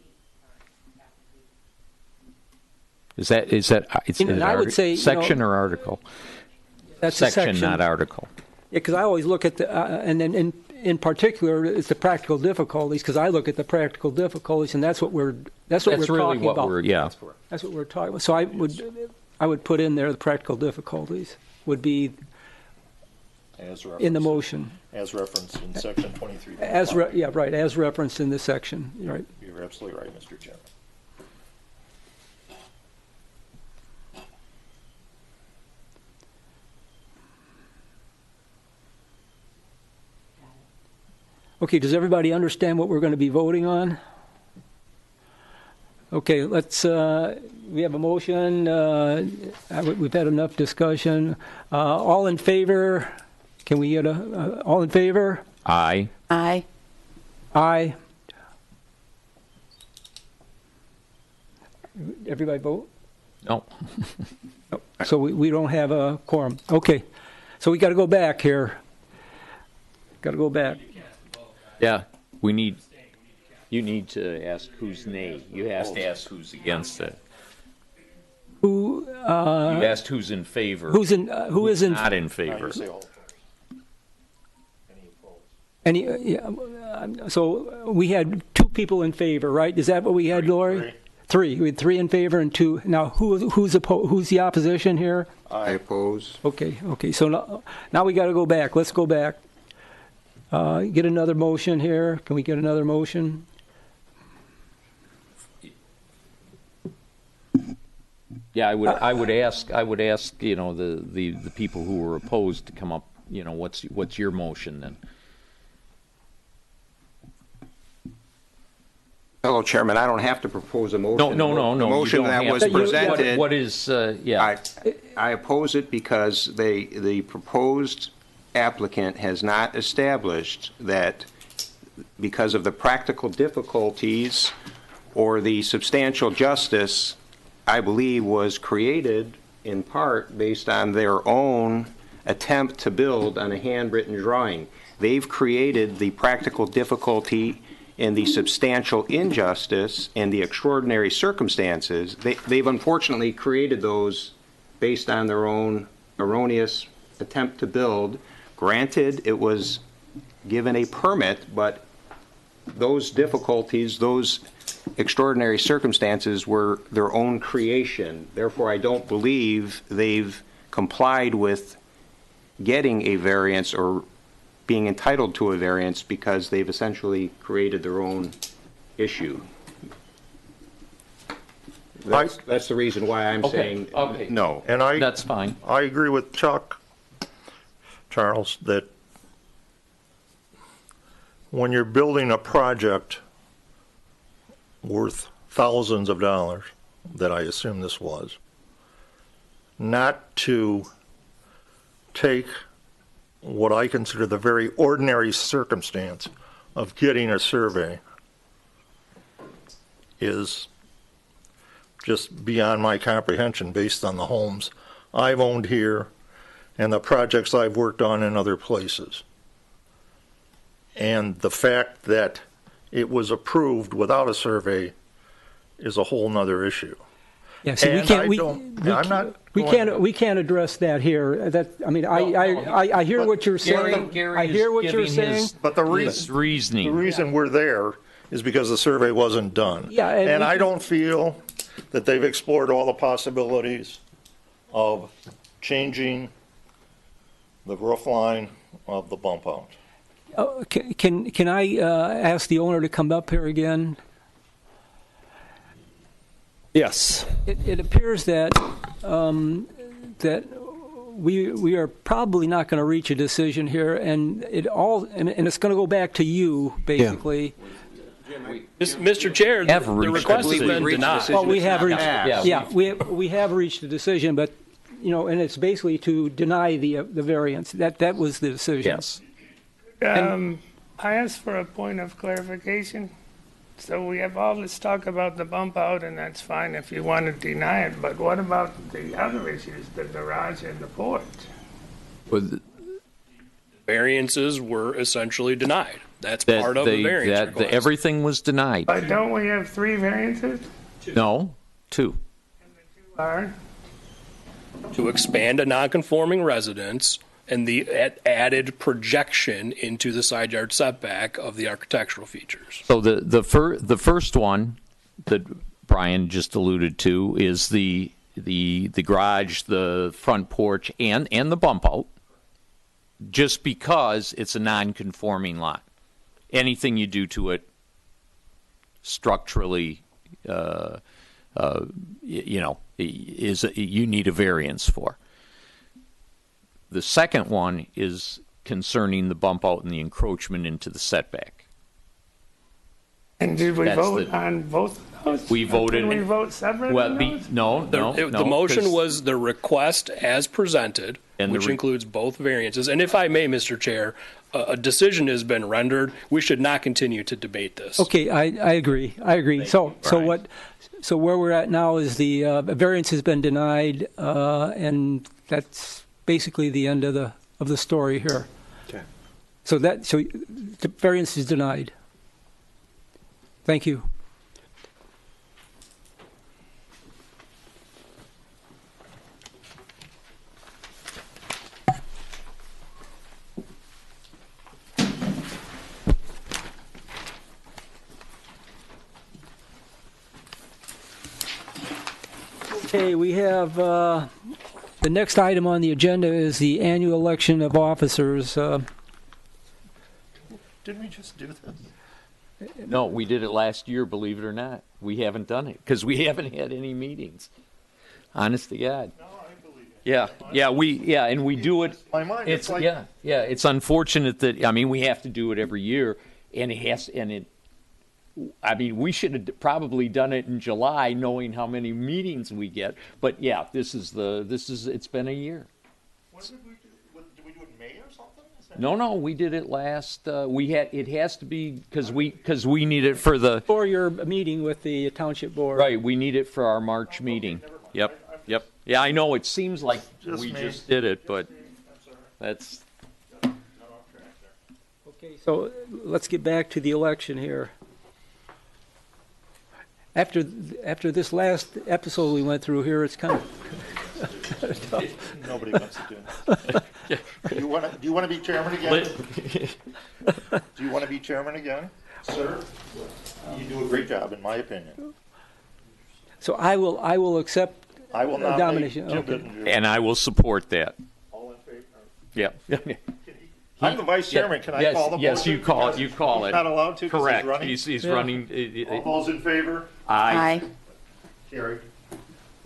Is that it's And I would say, section or article? That's a Section, not article. Yeah, because I always look at the, and then in particular, it's the practical difficulties, because I look at the practical difficulties, and that's what we're really talking what about. That's what we're talking about. So I would put in there the practical difficulties would be in the motion. As referenced in section 23. As referenced in this section. You're right. You're absolutely right, Mr. Chairman. Okay, does everybody understand what we're going to be voting on? Okay, let's, we have a motion. We've had enough discussion. All in favor? Can we get all in favor? Aye. Aye. Aye. Everybody vote? No. So we don't have a quorum. Okay, so we got to go back here. Got to go back. Yeah, you need to ask who's nay. You have to ask who's against it. Who? You asked who's in favor. Who is in? Not in favor. So we had 2 people in favor, right? Is that what we had, Lori? 3. We had 3 in favor and 2. Now, who's the opposition here? I oppose. Okay. So now we got to go back. Let's go back. Get another motion here. Can we get another motion? Yeah, I would ask the people who were opposed to come up. What's your motion then? Hello, Chairman. I don't have to propose a motion. No. The motion that was presented. What is? Yeah. I oppose it because the proposed applicant has not established that because of the practical difficulties or the substantial justice, I believe, was created in part based on their own attempt to build on a handwritten drawing. They've created the practical difficulty and the substantial injustice and the extraordinary circumstances. They've unfortunately created those based on their own erroneous attempt to build. Granted, it was given a permit, but those difficulties, those extraordinary circumstances were their own creation. Therefore, I don't believe they've complied with getting a variance or being entitled to a variance because they've essentially created their own issue. That's the reason why I'm saying no. And that's fine. I agree with Chuck, Charles, that when you're building a project worth thousands of dollars, that I assume this was, not to take what I consider the very ordinary circumstance of getting a survey is just beyond my comprehension based on the homes I've owned here and the projects I've worked on in other places. And the fact that it was approved without a survey is a whole nother issue. Yeah, so we can't address that here. I hear what you're saying. I hear what you're saying. But the reason we're there is because the survey wasn't done. Yeah, and I don't feel that they've explored all the possibilities of changing the roof line of the bump out. Can I ask the owner to come up here again? Yes. It appears that that we are probably not going to reach a decision here, and it's going to go back to you basically. Yeah. Mr. Chair, the request has been denied. Well, we have reached. We have reached a decision, but and it's basically to deny the variance. That was the decision. Yes. I asked for a point of clarification. So we have all this talk about the bump out, and that's fine if you want to deny it, but what about the other issues, the garage and the porch? Well, variances were essentially denied. That's part of the variance request. Everything was denied. But don't we have 3 variances? No, 2. Are To expand a non-conforming residence and the added projection into the side yard setback of the architectural features. So the first one that Brian just alluded to is the garage, the front porch, and the bump out, just because it's a non-conforming lot. Anything you do to it structurally, you need a variance for. The second one is concerning the bump out and the encroachment into the setback. and did we That's vote the- on both of those? We voted. Can we vote separate? Well, on those? The motion was the request as presented, And the which re- includes both variances. And if I may, Mr. Chair, a decision has been rendered. We should not continue to debate this. Okay, I agree. So where we're at now is the variance has been denied, and that's basically the end of the story here. Okay. So the variance is denied. Thank you. Okay, we have the next item on the agenda is the annual election of officers. Didn't we just do this? No, we did it last year, believe it or not. We haven't done it because we haven't had any meetings. Honest to God. No, I believe it. And we do it. My mind, It's like, It's unfortunate that we have to do it every year, and we should have probably done it in July, knowing how many meetings we get. But it's been a year. When did we do? Did we do it in May or something? No, we did it last. It has to be because we need it for the For your meeting with the township board. right. We need it for our March meeting. Yep. Yeah, I know. It seems like Just we me. just did it, but that's Okay, so let's get back to the election here. After this last episode we went through here, it's kind of Nobody wants to do it. Do you want to be chairman again? Do you want to be chairman again, sir? You do a great job, in my opinion. so I will accept I will nominate nomination. Jim Okay. Bittinger. and I will support that. All in favor? Yeah. I'm the vice chairman. Can I call the Yes, motion? you call it. You call He's it. not allowed to 'cause Correct. he's running? He's Yeah. running. All those in favor? Aye. Carried.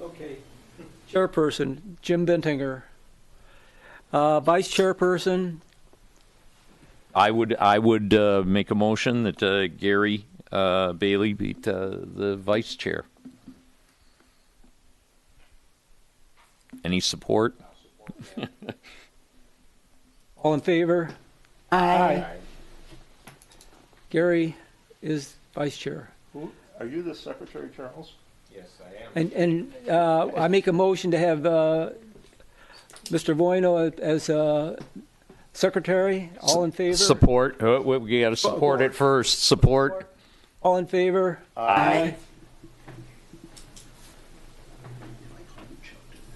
Okay. Chairperson, Jim Bintinger. Vice chairperson, I would make a motion that Gary Bailey be the vice chair. Any support? all in favor? Aye. Gary is vice chair. Are you the secretary, Charles? Yes, I am. And I make a motion to have Mr. Voino as secretary. All in favor? Support. We got to support it first. Support. All in favor? Aye.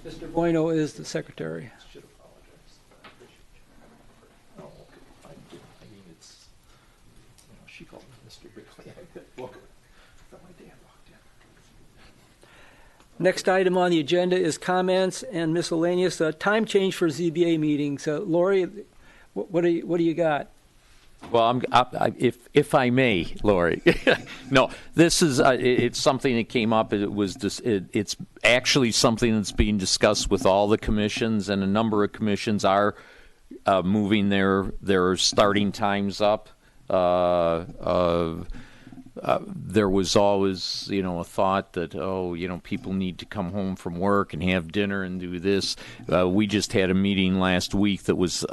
Mr. Voino is the secretary. She called me Mr. Bickley. Look, my dad walked in. Next item on the agenda is comments and miscellaneous. Time change for ZBA meetings. Lori, what do you got? Well, if I may, Lori. No, this is it's something that came up. It's actually something that's being discussed with all the commissions, and a number of commissions are moving their starting times up. There was always, a thought that, people need to come home from work and have dinner and do this. We just had a meeting last week that was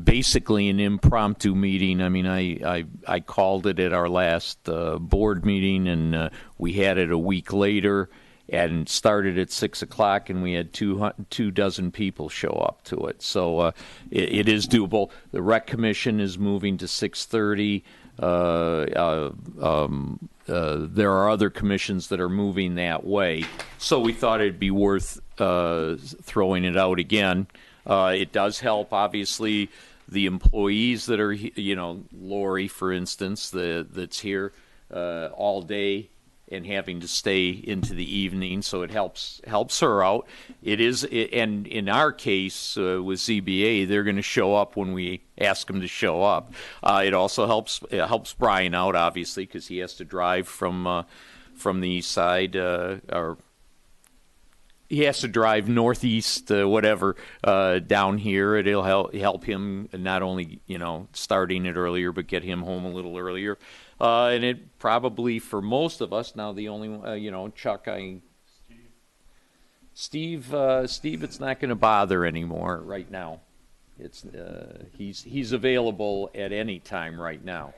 basically an impromptu meeting. I mean, I called it at our last board meeting, and we had it a week later. and started at 6 o'clock, and we had two dozen people show up to it. So it is doable. The Rec Commission is moving to 6:30. There are other commissions that are moving that way. So we thought it'd be worth throwing it out again. It does help, obviously, the employees that are, Lori, for instance, that's here all day and having to stay into the evening, so it helps her out. And in our case with ZBA, they're going to show up when we ask them to show up. It also helps Brian out, obviously, because he has to drive from the east side, or he has to drive northeast, whatever, down here. It'll help him not only, starting it earlier, but get him home a little earlier. And it probably, for most of us, now the only, Chuck, Steve, it's not going to bother anymore right now. It's he's available at any time right now.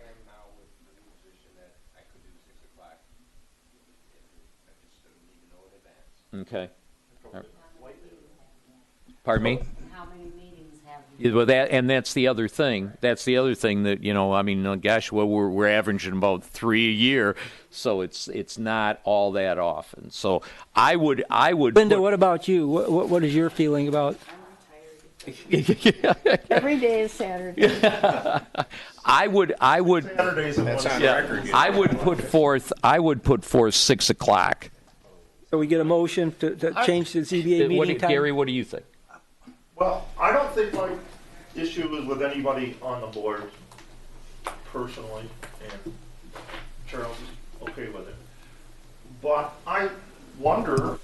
Okay. Pardon me? How many meetings have Yeah, well, that's the other thing. That's the other thing that, gosh, well, we're averaging about 3 a year, so it's not all that often. So I would. Linda, what about you? What is your feeling about? Every day is Saturday. I would. Saturdays and That's on Yeah, record. I would put forth 6 o'clock. So we get a motion to change the ZBA meeting time? Gary, what do you think? Well, I don't think my issue is with anybody on the board personally, and Charles is okay with it. But I wonder,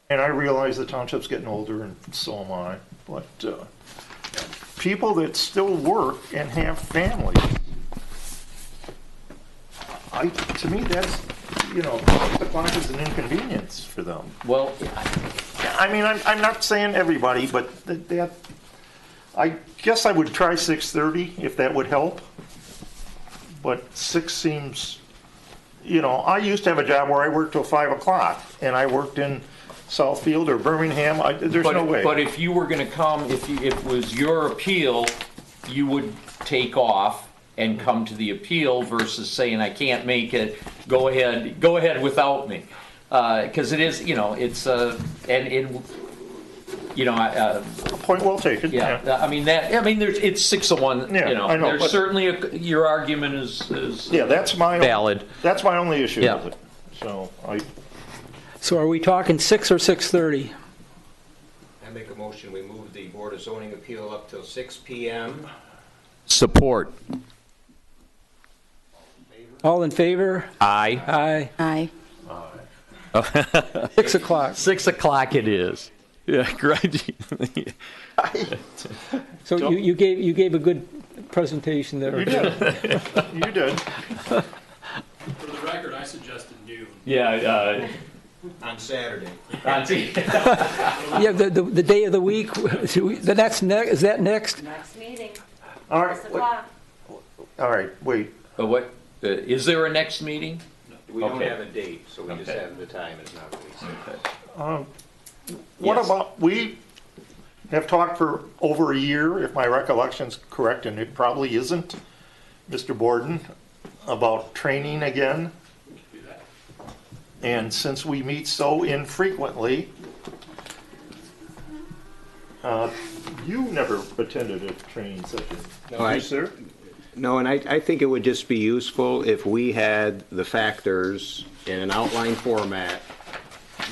and I realize the township's getting older, and so am I, but people that still work and have families, to me, that's, 6 o'clock is an inconvenience for them. Well, I mean, I'm not saying everybody, but I guess I would try 6:30 if that would help. But 6 seems, I used to have a job where I worked till 5 o'clock, and I worked in Southfield or Birmingham. There's no way. But if you were going to come, if it was your appeal, you would take off and come to the appeal versus saying, I can't make it, go ahead without me. Because it is, Point well taken. Yeah, it's 6 of 1. Yeah, I know, There's certainly your argument is Yeah, that's my valid. That's my only issue Yeah. with it. So are we talking 6 or 6:30? I make a motion, we move the Board of Zoning Appeal up till 6 p.m. Support. All in favor? Aye. Aye. Aye. 6 o'clock. 6 o'clock it is. Yeah, great. So you gave a good presentation there. You did. You did. For the record, I suggested noon. Yeah. on Saturday. Yeah, the day of the week. Is that next? Next meeting, All right. 6 o'clock. All right. Wait. What? Is there a next meeting? We don't Okay. have a date, so we just Okay. have the time is not released. What Yes. about, we have talked for over a year, if my recollection's correct, and it probably isn't, Mr. Borden, about training again. And since we meet so infrequently, you never attended a training session. No, I- sir? No, and I think it would just be useful if we had the factors in an outline format.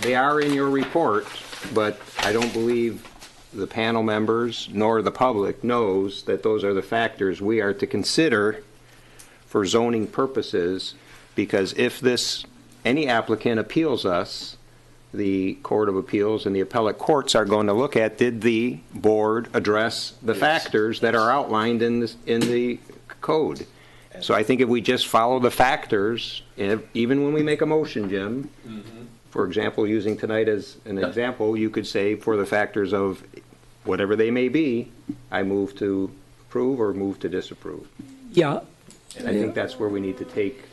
They are in your report, but I don't believe the panel members nor the public knows that those are the factors we are to consider for zoning purposes, because if any applicant appeals us, the Court of Appeals and the appellate courts are going to look at, did the board address the factors that are outlined in the code? So I think if we just follow the factors, even when we make a motion, Jim, for example, using tonight as an example, you could say for the factors of whatever they may be, I move to approve or move to disapprove. Yeah. And I think that's where we need to take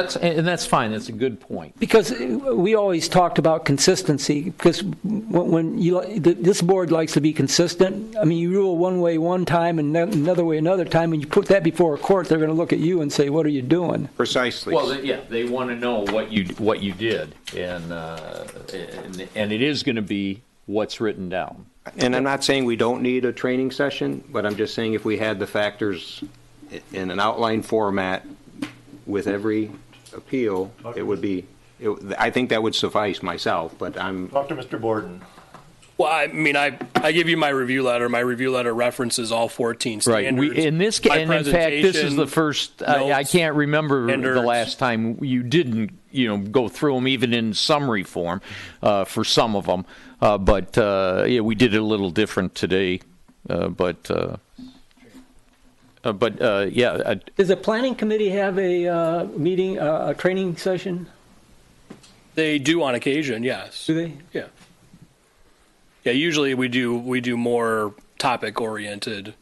That's fine. That's a good point. Because we always talked about consistency, because when this board likes to be consistent. I mean, you rule one way one time and another way another time, and you put that before a court, they're going to look at you and say, what are you doing? Precisely. Well, they want to know what you did, and it is going to be what's written down. And I'm not saying we don't need a training session, but I'm just saying if we had the factors in an outline format with every appeal, it would be, I think that would suffice myself, but I'm... Talk to Mr. Borden. Well, I mean, I give you my review letter. My review letter references all 14 standards. Right. In fact, this is the first. I can't remember the last time you didn't, go through them, even in summary form, for some of them. But we did it a little different today. Does the planning committee have a meeting, a training session? They do on occasion, yes. Do they? Yeah. Yeah, usually we do more topic-oriented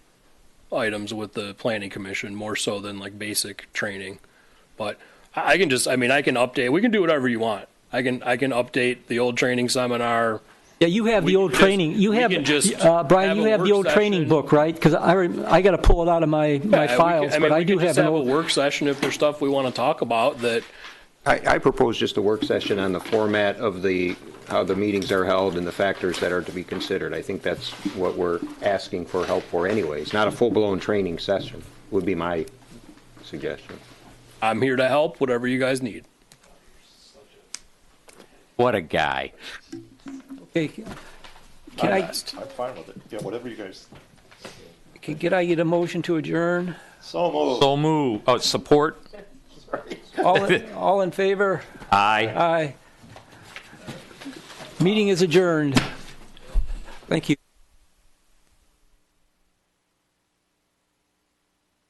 items with the planning commission, more so than like basic training. But I can update. We can do whatever you want. I can update the old training seminar. Yeah, you have the old training. You have, Brian, you have the old training book, right? Because I got to pull it out of my files, but I do have an old... a work session if there's stuff we want to talk about that. I propose just a work session on the format of how the meetings are held and the factors that are to be considered. I think that's what we're asking for help for anyways. Not a full-blown training session would be my suggestion. I'm here to help, whatever you guys need. What a guy. Okay. I'm fine with it. Yeah, whatever you guys... Can I get a motion to adjourn? So moved. So move. Oh, support? All in favor? Aye. Aye. Meeting is adjourned. Thank you.